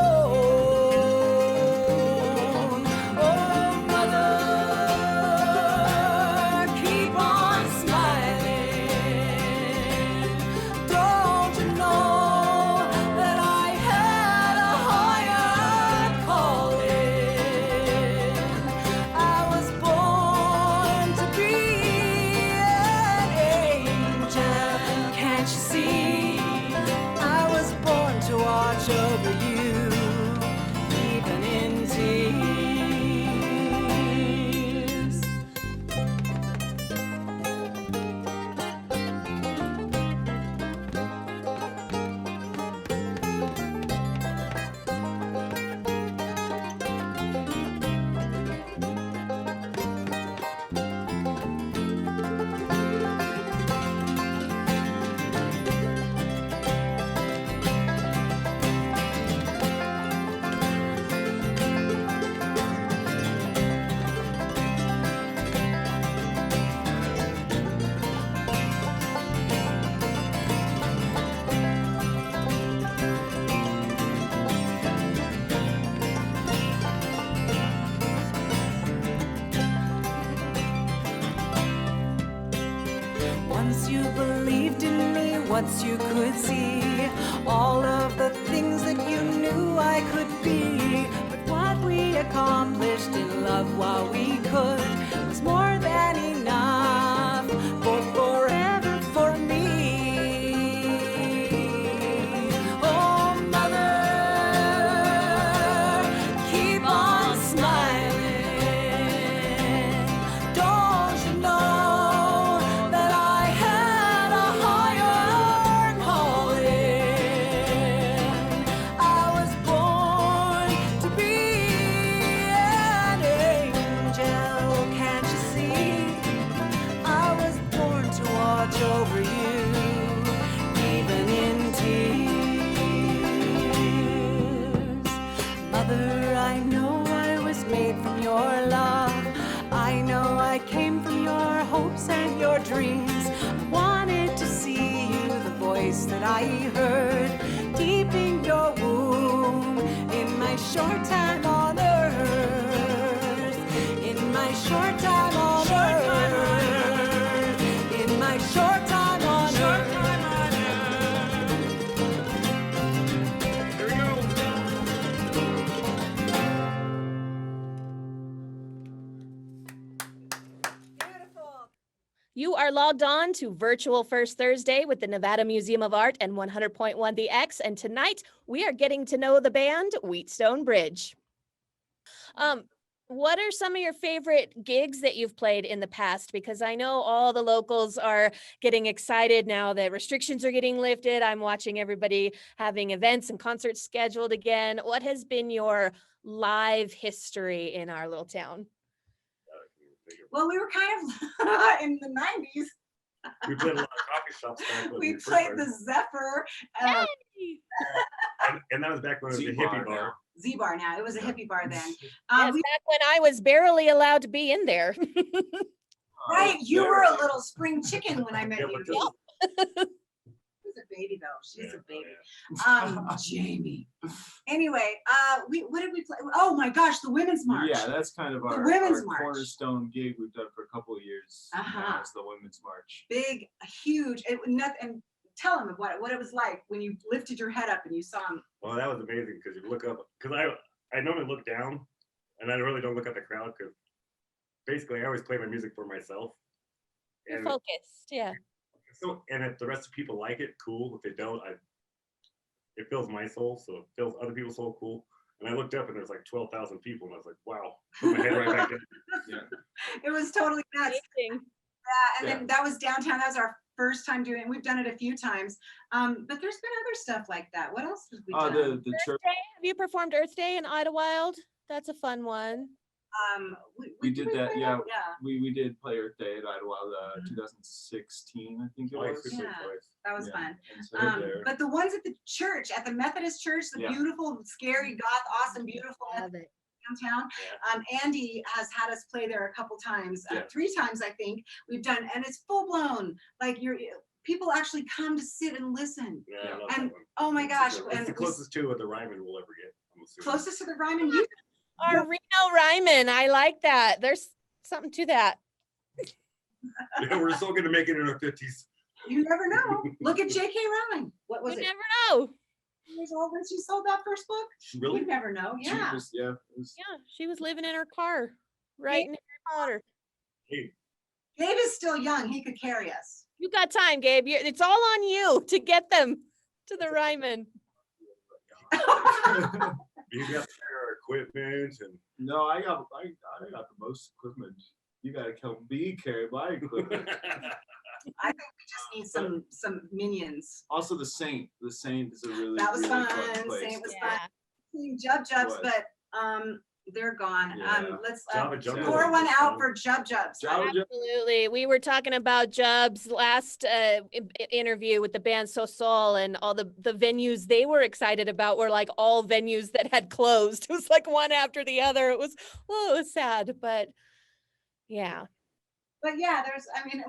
F: Oh, Mother, keep on smiling. Don't you know that I had a higher calling? I was born to be an angel. Can't you see? I was born to watch over you, even in tears. Once you believed in me, once you could see all of the things that you knew I could be. But what we accomplished in love while we could was more than enough for forever for me. Oh, Mother, keep on smiling. Don't you know that I had a higher calling? I was born to be an angel. Can't you see? I was born to watch over you, even in tears. Mother, I know I was made from your love. I know I came from your hopes and your dreams. I wanted to see you, the voice that I heard deep in your womb, in my short time on earth, in my short time on earth, in my short time on earth.
D: Here we go.
F: Beautiful.
A: You are logged on to Virtual First Thursday with the Nevada Museum of Art and 100.1 The X. And tonight we are getting to know the band Wheatstone Bridge. What are some of your favorite gigs that you've played in the past? Because I know all the locals are getting excited now that restrictions are getting lifted. I'm watching everybody having events and concerts scheduled again. What has been your live history in our little town?
B: Well, we were kind of in the 90s.
D: We played a lot of coffee shops back when
B: We
D: first
B: played
D: started.
B: the Zephyr,
A: Yay!
D: And that was back when it was a
C: Z
D: hippie
C: bar
D: bar.
C: now.
B: Z Bar now. It was a
D: Yeah.
B: hippie bar then.
A: Yes,
B: We,
A: back when I was barely allowed to be in there.
B: right, you were
C: Barely.
B: a little spring chicken when I met
D: Yeah,
B: you.
D: but this is-
B: She's a baby though. She's
D: Yeah,
B: a baby.
C: yeah.
B: Jamie. Anyway, what did we play? Oh my gosh, the Women's March.
C: Yeah, that's kind of
B: The
C: our
B: Women's March.
C: cornerstone gig we've done for a couple of years.
B: Uh-huh.
C: Is the Women's March.
B: Big, huge, and tell them what it was like when you lifted your head up and you saw them.
D: Well, that was amazing because you look up, because I normally look down, and I really don't look at the crowd because basically I always play my music for myself.
A: You're
D: And
A: focused, yeah.
D: so, and if the rest of people like it, cool. If they don't, it fills my soul, so it fills other people's soul, cool. And I looked up and there's like 12,000 people, and I was like, wow. Put my head right back in.
C: Yeah.
B: It was totally nuts.
A: Amazing.
B: And then that was downtown. That was our first time doing it. We've done it a few times. But there's been other stuff like that. What else have we done?
C: The church.
A: Earth Day? Have you performed Earth Day in Idlewild? That's a fun one.
C: We did that,
B: play
C: yeah.
B: Yeah,
C: We did play Earth Day at Idlewild, 2016, I think it
D: Twice,
C: was.
D: we played
B: Yeah.
D: twice.
B: that was
C: Yeah,
B: fun.
C: and so they're there.
B: But the ones at the church, at the Methodist church, the
C: Yeah.
B: beautiful, scary, goth, awesome, beautiful
A: Love it.
B: downtown. Andy has had us play there a couple times,
C: Yeah.
B: 3 times I think we've done, and it's full blown. Like people actually come to sit and listen.
D: Yeah, I
C: Yeah.
D: love
B: And
D: that one.
B: oh my gosh,
D: It's
B: and
D: the closest to what the Ryman will ever get. I'm assuming.
B: closest to the Ryman Youth.
A: Our Reno Ryman, I like that. There's something to that.
D: Yeah, we're still gonna make it in our 50s.
B: You never know. Look at J.K. Rowling. What was
A: You
B: it?
A: never know.
B: Years old when she sold that first book.
D: Really?
B: You never know.
C: She
B: Yeah.
C: was- yeah, it was-
A: Yeah, she was living in her car, right in Harry Potter.
D: Hey,
B: Gabe is still young. He could carry us.
A: You got time, Gabe. It's all on you to get them to the Ryman.
D: you got our equipment and
C: No, I got the most equipment. You gotta come be carried my equipment.
B: I think we just need some minions.
C: Also, the Saint. The Saint is a really
B: That was
C: really
B: fun.
C: place.
B: Saint was
A: Yeah.
B: fun. Seeing Jub Jubs,
C: Was.
B: but they're gone.
C: Yeah.
B: Let's
D: Jabba Jabba
B: pour
D: was
B: one
D: fun.
B: out for Jub Jubs.
C: Jabba Jabba.
A: Absolutely. We were talking about Jub's last interview with the band So Soul, and all the venues they were excited about were like all venues that had closed. It was like one after the other. It was sad, but yeah.
B: But yeah,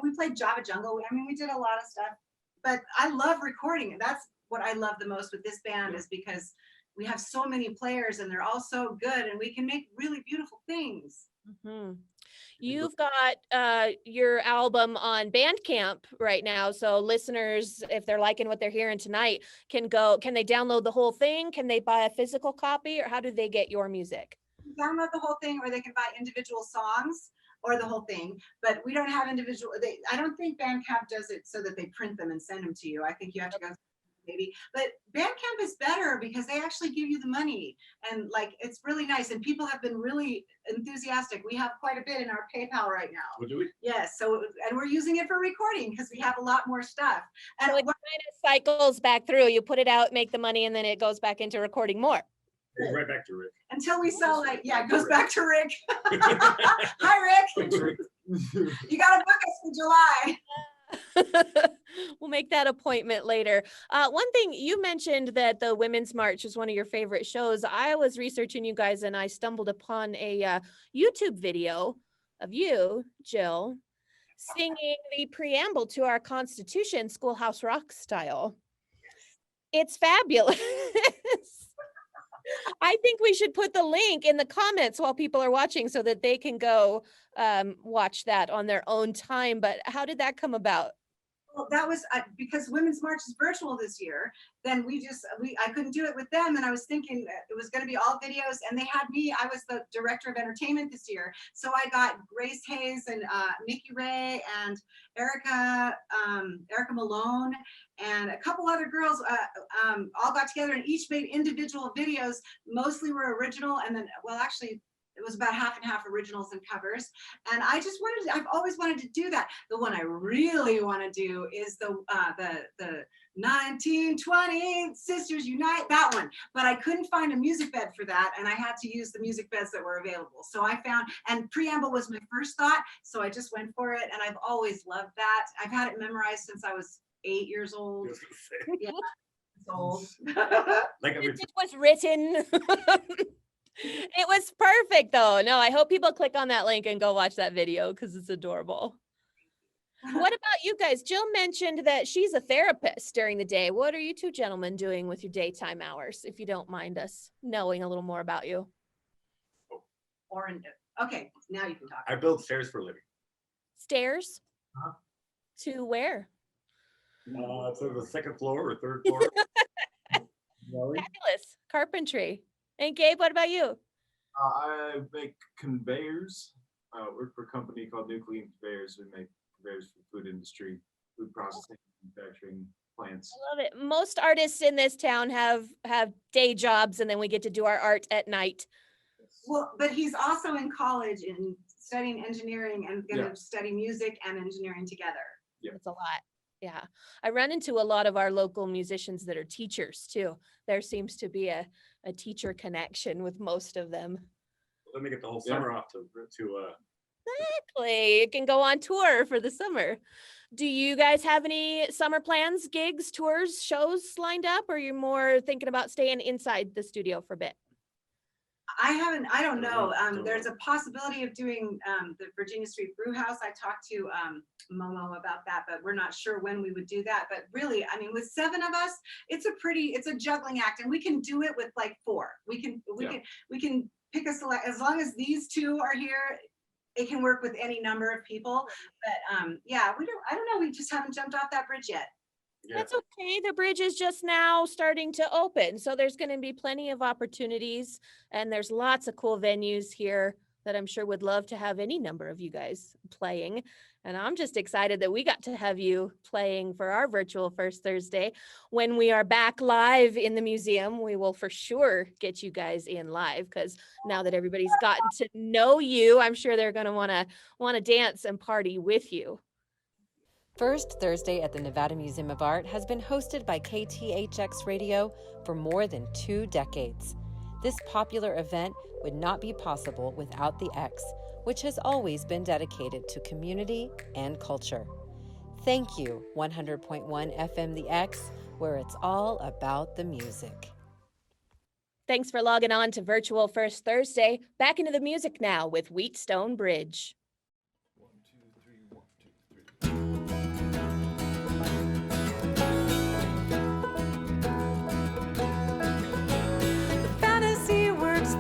B: we played Java Jungle. We did a lot of stuff. But I love recording. That's what I love the most with this band, is because we have so many players and they're all so good, and we can make really beautiful things.
A: Mhm. You've got your album on Bandcamp right now, so listeners, if they're liking what they're hearing tonight, can they download the whole thing? Can they buy a physical copy, or how do they get your music?
B: Download the whole thing, or they can buy individual songs, or the whole thing. But we don't have individual. I don't think Bandcamp does it so that they print them and send them to you. I think you have to go maybe. But Bandcamp is better because they actually give you the money, and like it's really nice. And people have been really enthusiastic. We have quite a bit in our PayPal right now.
D: What do we?
B: Yes, and we're using it for recording because we have a lot more stuff. And
A: So it kind of cycles back through. You put it out, make the money, and then it goes back into recording more.
D: Goes right back to Rick.
B: until we sell, like, it goes back to Rick. Hi, Rick.
C: Thanks, Rick.
B: You got to book us for July.
A: We'll make that appointment later. One thing you mentioned, that the Women's March is one of your favorite shows. I was researching you guys and I stumbled upon a YouTube video of you, Jill, singing the preamble to our Constitution, Schoolhouse Rock style. It's fabulous. I think we should put the link in the comments while people are watching so that they can go watch that on their own time. But how did that come about?
B: Well, that was because Women's March is virtual this year. Then I couldn't do it with them, and I was thinking that it was going to be all videos, and they had me. I was the director of entertainment this year, so I got Grace Hayes and Mickey Ray and Erica Malone and a couple other girls all got together and each made individual videos. Mostly were original, and then actually it was about half and half originals and covers. And I've always wanted to do that. The one I really want to do is the 1920 Sisters Unite, that one. But I couldn't find a music bed for that, and I had to use the music beds that were available. So I found, and Preamble was my first thought, so I just went for it, and I've always loved that. I've had it memorized since I was 8 years old. Yeah, it's old.
D: Like
A: It was written. It was perfect though. No, I hope people click on that link and go watch that video because it's adorable. What about you guys? Jill mentioned that she's a therapist during the day. What are you two gentlemen doing with your daytime hours, if you don't mind us knowing a little more about you?
B: Okay, now you can talk.
D: I build stairs for a living.
A: Stairs?
D: Huh?
A: To where?
D: To the second floor or third floor.
A: Fabulous. Carpentry. And Gabe, what about you?
C: I make conveyors. I work for a company called Nuclear Conveyors. We make conveyors for the food industry, food processing, manufacturing plants.
A: I love it. Most artists in this town have day jobs, and then we get to do our art at night.
B: Well, but he's also in college and studying engineering and going to study music and engineering together.
C: Yeah.
A: It's a lot. Yeah. I run into a lot of our local musicians that are teachers too. There seems to be a teacher connection with most of them.
D: Let me get the whole summer off to
A: Exactly. You can go on tour for the summer. Do you guys have any summer plans, gigs, tours, shows lined up, or you're more thinking about staying inside the studio for a bit?
B: I don't know. There's a possibility of doing the Virginia Street Brew House. I talked to Momo about that, but we're not sure when we would do that. But really, I mean, with 7 of us, it's a juggling act, and we can do it with like 4. We can pick a select, as long as these 2 are here, it can work with any number of people. But I don't know. We just haven't jumped off that bridge yet.
D: Yeah.
A: That's okay. The bridge is just now starting to open. So there's going to be plenty of opportunities, and there's lots of cool venues here that I'm sure would love to have any number of you guys playing. And I'm just excited that we got to have you playing for our virtual First Thursday. When we are back live in the museum, we will for sure get you guys in live, because now that everybody's gotten to know you, I'm sure they're going to want to dance and party with you.
G: First Thursday at the Nevada Museum of Art has been hosted by KTHX Radio for more than 2 decades. This popular event would not be possible without the X, which has always been dedicated to community and culture. Thank you, 100.1 FM The X, where it's all about the music.
A: Thanks for logging on to Virtual First Thursday. Back into the music now with Wheatstone Bridge.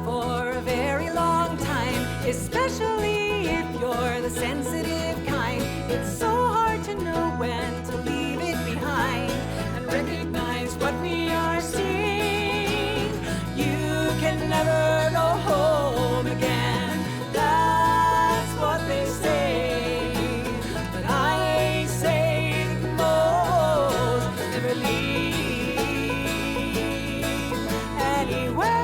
E: For a very long time, especially if you're the sensitive kind. It's so hard to know when to leave it behind and recognize what we are seeing. You can never go home again. That's what they say. But I say most never leave anywhere.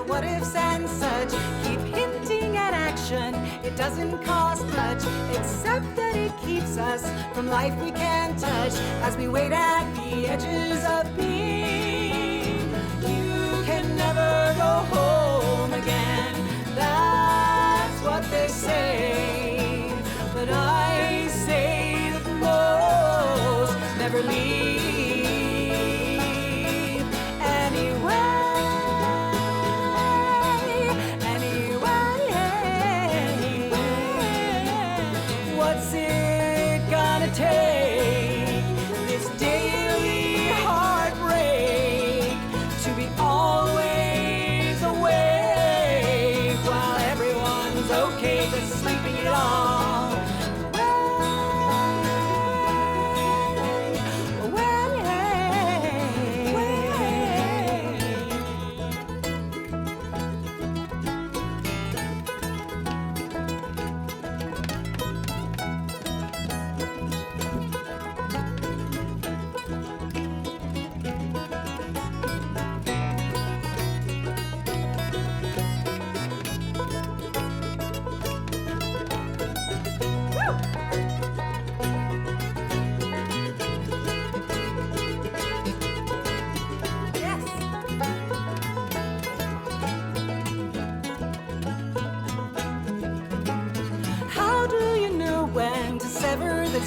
E: What ifs and such keep hinting at action. It doesn't cost much, except that it keeps us from life we can't touch as we wait at the edges of being. You can never go home again. That's what they say. But I say that most never leave anywhere. Take this daily heartbreak to be always awake while everyone's okay just sleeping it all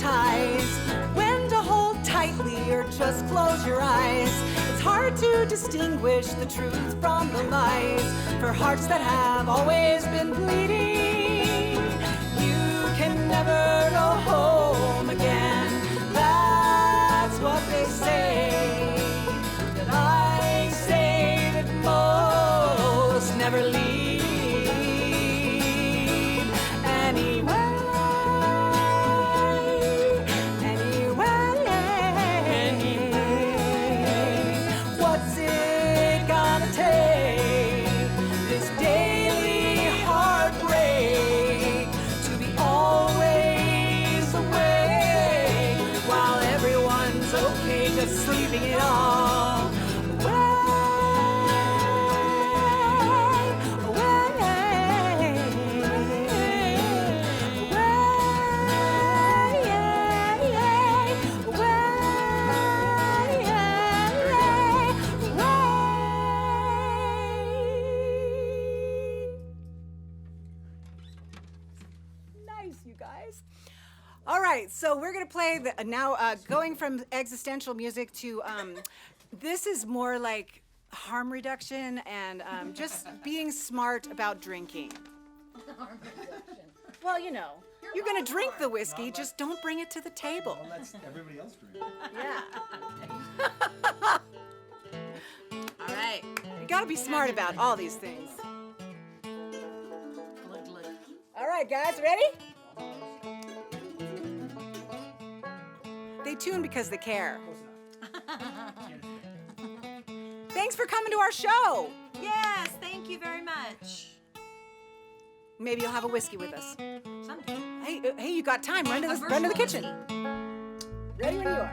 F: ties, when to hold tightly or just close your eyes. It's hard to distinguish the truth from the lies. For hearts that have always been bleeding, you can never go home again. That's what they say. That I say that most never leave anyway. What's it gonna take? This daily heartbreak to be always away while everyone's okay just sleeping it all away. Nice, you guys. All right, so we're gonna play now. Going from existential music to this is more like harm reduction and just being smart about drinking. Well, you know, you're gonna drink the whiskey, just don't bring it to the table.
I: Well, that's everybody else drink.
F: Yeah.
H: All right.
F: You gotta be smart about all these things. All right, guys, ready? They tune because they care. Thanks for coming to our show.
H: Yes, thank you very much.
F: Maybe you'll have a whiskey with us.
H: Someday.
F: Hey, you got time? Run to the kitchen. Ready when you are.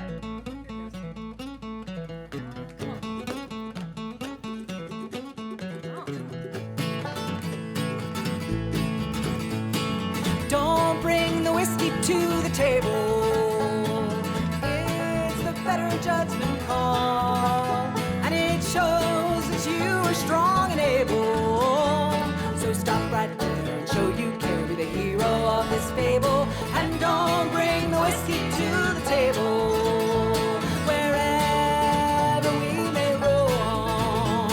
F: Don't bring the whiskey to the table. It's the better judgment call, and it shows that you are strong and able. So stop right there and show you care. Be the hero of this fable, and don't bring the whiskey to the table. Wherever we may roam,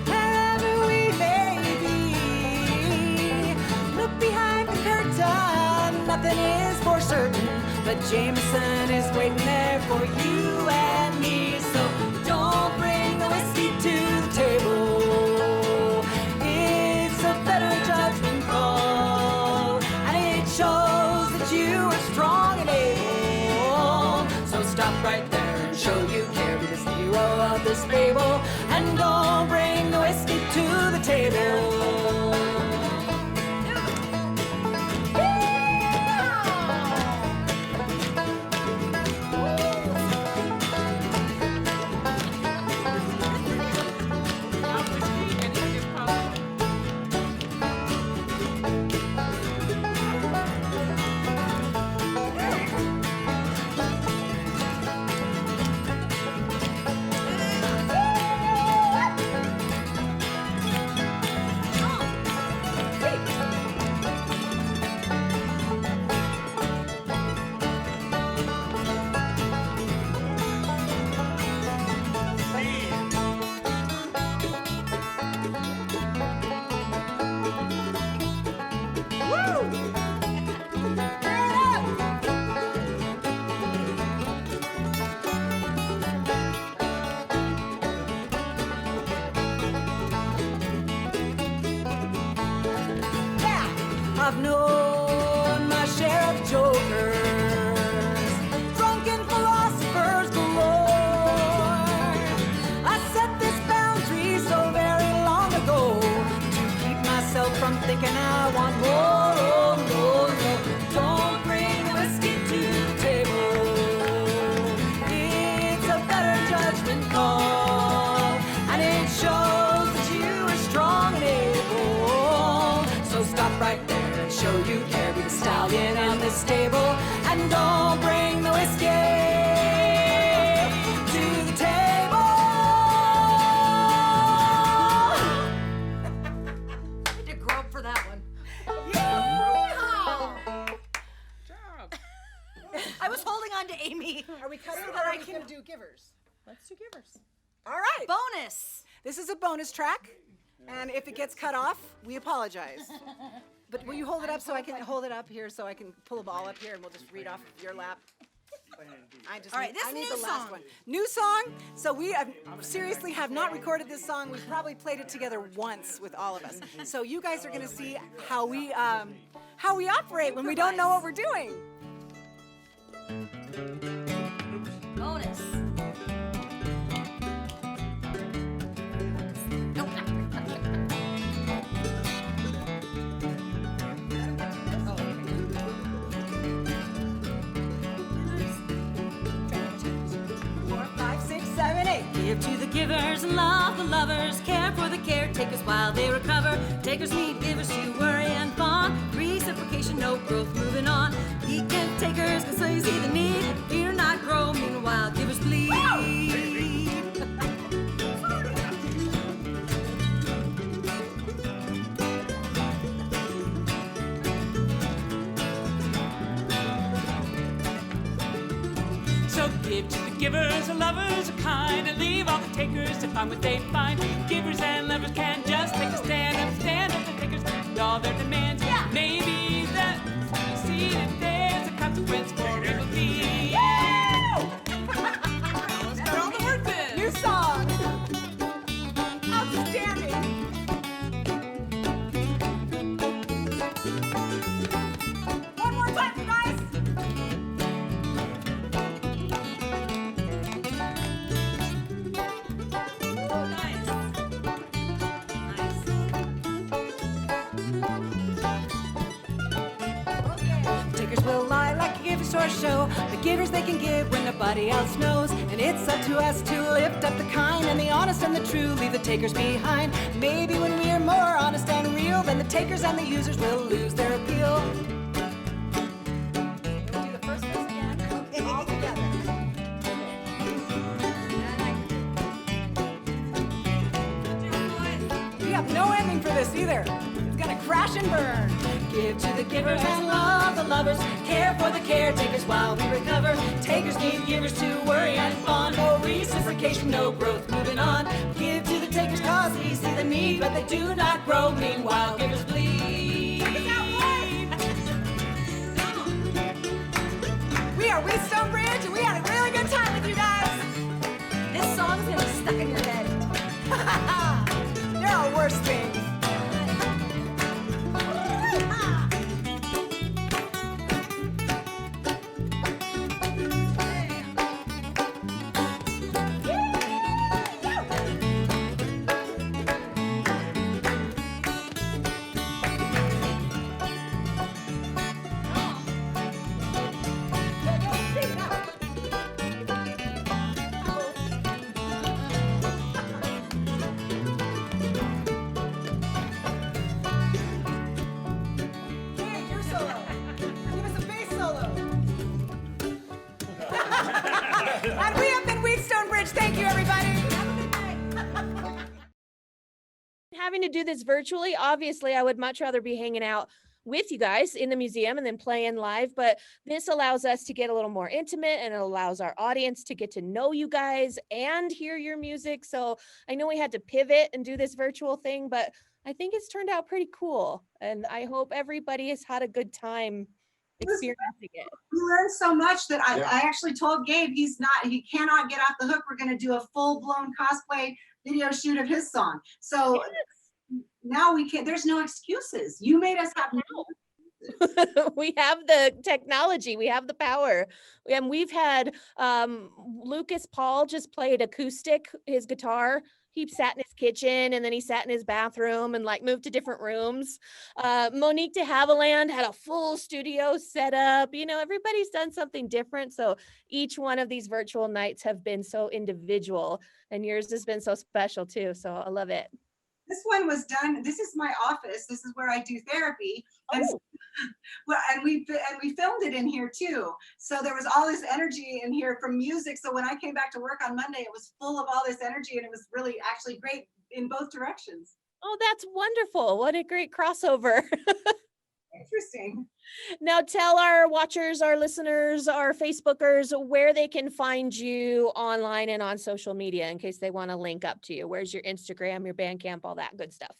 F: wherever we may be, look behind the curtain. Nothing is for certain, but Jameson is waiting there for you and me. So don't bring the whiskey to the table. It's a better judgment call, and it shows that you are strong and able. So stop right there and show you care. Be the hero of this fable, and don't bring the whiskey to the table. I've known my share of jokers, drunken philosophers galore. I set this boundary so very long ago to keep myself from thinking I want more. Oh, no, no, don't bring whiskey to the table. It's a better judgment call, and it shows that you are strong and able. So stop right there. Show you care, be the stallion in this stable, and don't bring the whiskey to the table.
H: I had to grow up for that one.
F: Yeah!
H: course.
F: All right.
H: Bonus.
F: This is a bonus track, and if it gets cut off, we apologize. But will you hold it up so I can hold it up here so I can pull the ball up here and we'll just read off your lap?
H: All right, this
F: I need
H: new
F: the last
H: song.
F: one. New song. So we seriously have not recorded this song. We've probably played it together once with all of us. So you guys are going to see how we operate when we don't know what we're doing.
H: Bonus.
E: Give to the givers and love the lovers. Care for the caretakers while they recover. Takers need givers to worry and fawn. Reciprocation, no growth, moving on. He can takers, cause they see the need. Fear not grow, meanwhile givers bleed.
I: So give to the givers and lovers a kind, and leave all the takers to find what they find. Givers and lovers can just take a stand up the takers and all their demands. Yeah. Maybe that you see that there's a consequence for evil deeds.
F: Got all the words in. New song. Outstanding. One more time, you guys.
E: Takers will lie like a giver's or show. The givers they can give when nobody else knows. And it's up to us to lift up the kind and the honest and the true. Leave the takers behind. Maybe when we are more honest and real, then the takers and the users will lose their appeal.
F: Do the first verse again. Okay, all together. We have no ending for this either. It's gonna crash and burn.
E: Give to the givers and love the lovers. Care for the caretakers while we recover. Takers need givers to worry and fawn. No reciprocation, no growth, moving on. Give to the takers cause they see the need, but they do not grow. Meanwhile, givers bleed.
F: We are Wheatstone Bridge, and we had a really good time with you guys.
H: This song's gonna be stuck in your head.
F: There are worse things. Hey, your solo. Give us a bass solo. And we have been Wheatstone Bridge. Thank you, everybody. Have a good night.
A: Having to do this virtually, obviously I would much rather be hanging out with you guys in the museum and then playing live, but this allows us to get a little more intimate, and it allows our audience to get to know you guys and hear your music. So I know we had to pivot and do this virtual thing, but I think it's turned out pretty cool, and I hope everybody has had a good time experiencing it.
B: We learned so much that
C: Yeah.
B: I actually told Gabe he cannot get off the hook. We're going to do a full-blown cosplay video shoot of his song. So now we can't, there's no excuses. You made us have
A: We have the technology, we have the power, and we've had Lucas Paul just played acoustic, his guitar. He sat in his kitchen, and then he sat in his bathroom and like moved to different rooms. Monique de Havilland had a full studio set up. You know, everybody's done something different. So each one of these virtual nights have been so individual, and yours has been so special too. So I love it.
B: This one was done. This is my office. This is where I do therapy. And
A: Oh.
B: well, and we filmed it in here too. So there was all this energy in here from music. So when I came back to work on Monday, it was full of all this energy, and it was really actually great in both directions.
A: Oh, that's wonderful. What a great crossover.
B: Interesting.
A: Now tell our watchers, our listeners, our Facebookers where they can find you online and on social media in case they want to link up to you. Where's your Instagram, your Bandcamp, all that good stuff?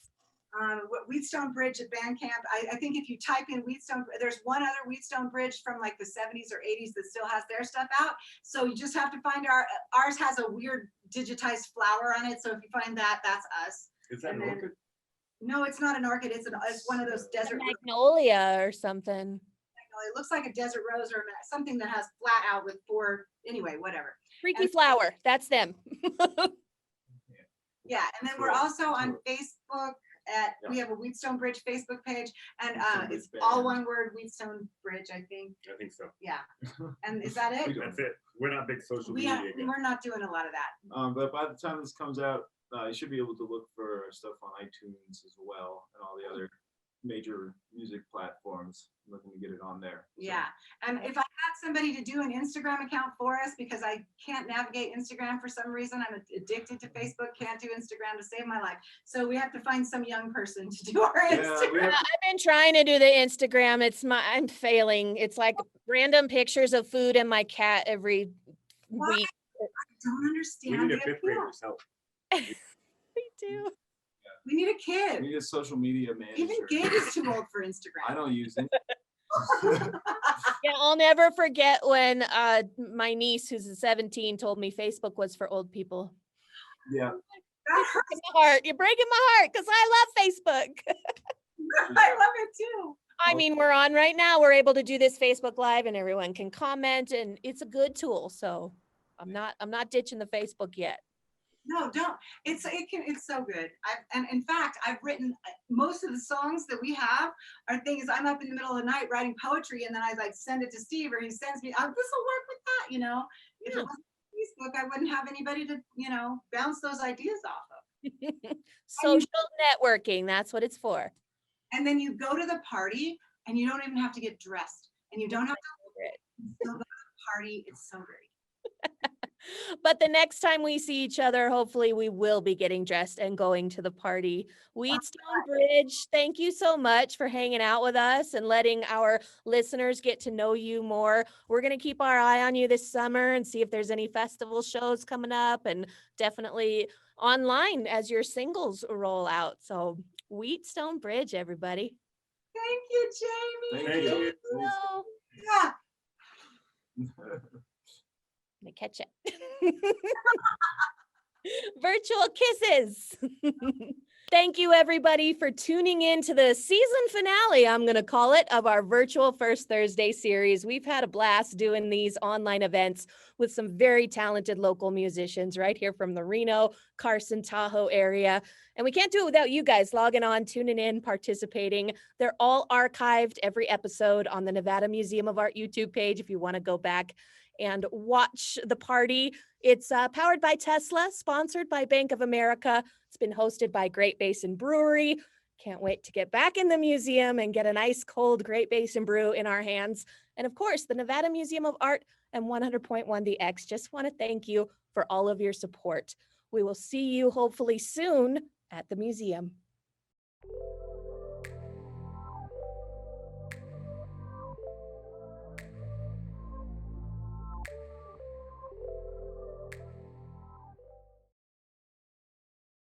B: Wheatstone Bridge at Bandcamp. I think if you type in Wheatstone, there's one other Wheatstone Bridge from like the 70s or 80s that still has their stuff out. So you just have to find ours has a weird digitized flower on it. So if you find that, that's us.
D: Is that an orchid?
B: No, it's not an orchid. It's one of those desert.
A: Magnolia or something.
B: It looks like a desert rose or something that has flat out with four. Anyway, whatever.
A: Freaky flower. That's them.
B: Yeah, and then we're also on Facebook. We have a Wheatstone Bridge Facebook page, and it's all one word, Wheatstone Bridge, I think.
D: I think so.
B: Yeah. And is that it?
D: That's it. We're not big social media guys.
B: We're not doing a lot of that.
C: But by the time this comes out, you should be able to look for stuff on iTunes as well and all the other major music platforms. I'm looking to get it on there.
B: Yeah. And if I had somebody to do an Instagram account for us, because I can't navigate Instagram for some reason, I'm addicted to Facebook, can't do Instagram to save my life. So we have to find some young person to do our Instagram.
A: I've been trying to do the Instagram. I'm failing. It's like random pictures of food and my cat every week.
B: I don't understand.
D: We need a fifth grader's help.
A: We do.
B: We need a kid.
C: We need a social media manager.
B: Even Gabe is too old for Instagram.
C: I don't use it.
A: Yeah, I'll never forget when my niece, who's 17, told me Facebook was for old people.
C: Yeah.
B: That hurts.
A: My heart. You're breaking my heart because I love Facebook.
B: I love it too.
A: I mean, we're on right now. We're able to do this Facebook Live and everyone can comment and it's a good tool. So I'm not ditching the Facebook yet.
B: No, don't. It's so good. And in fact, I've written most of the songs that we have are things I'm up in the middle of the night writing poetry, and then I like send it to Steve, or he sends me, this will work with that, you know. If it wasn't Facebook, I wouldn't have anybody to, bounce those ideas off of.
A: Social networking, that's what it's for.
B: And then you go to the party and you don't even have to get dressed, and you don't have to go to the party. It's so great.
A: But the next time we see each other, hopefully we will be getting dressed and going to the party. Wheatstone Bridge, thank you so much for hanging out with us and letting our listeners get to know you more. We're going to keep our eye on you this summer and see if there's any festival shows coming up, and definitely online as your singles roll out. So Wheatstone Bridge, everybody.
B: Thank you, Jamie.
C: Thank you.
B: Yeah.
A: Gonna catch it. Virtual kisses. Thank you, everybody, for tuning in to the season finale, I'm going to call it, of our virtual First Thursday series. We've had a blast doing these online events with some very talented local musicians right here from the Reno, Carson, Tahoe area. And we can't do it without you guys logging on, tuning in, participating. They're all archived, every episode, on the Nevada Museum of Art YouTube page if you want to go back and watch the party. It's powered by Tesla, sponsored by Bank of America. It's been hosted by Great Basin Brewery. Can't wait to get back in the museum and get an ice cold Great Basin brew in our hands. And of course, the Nevada Museum of Art and 100.1 The X just want to thank you for all of your support. We will see you hopefully soon at the museum.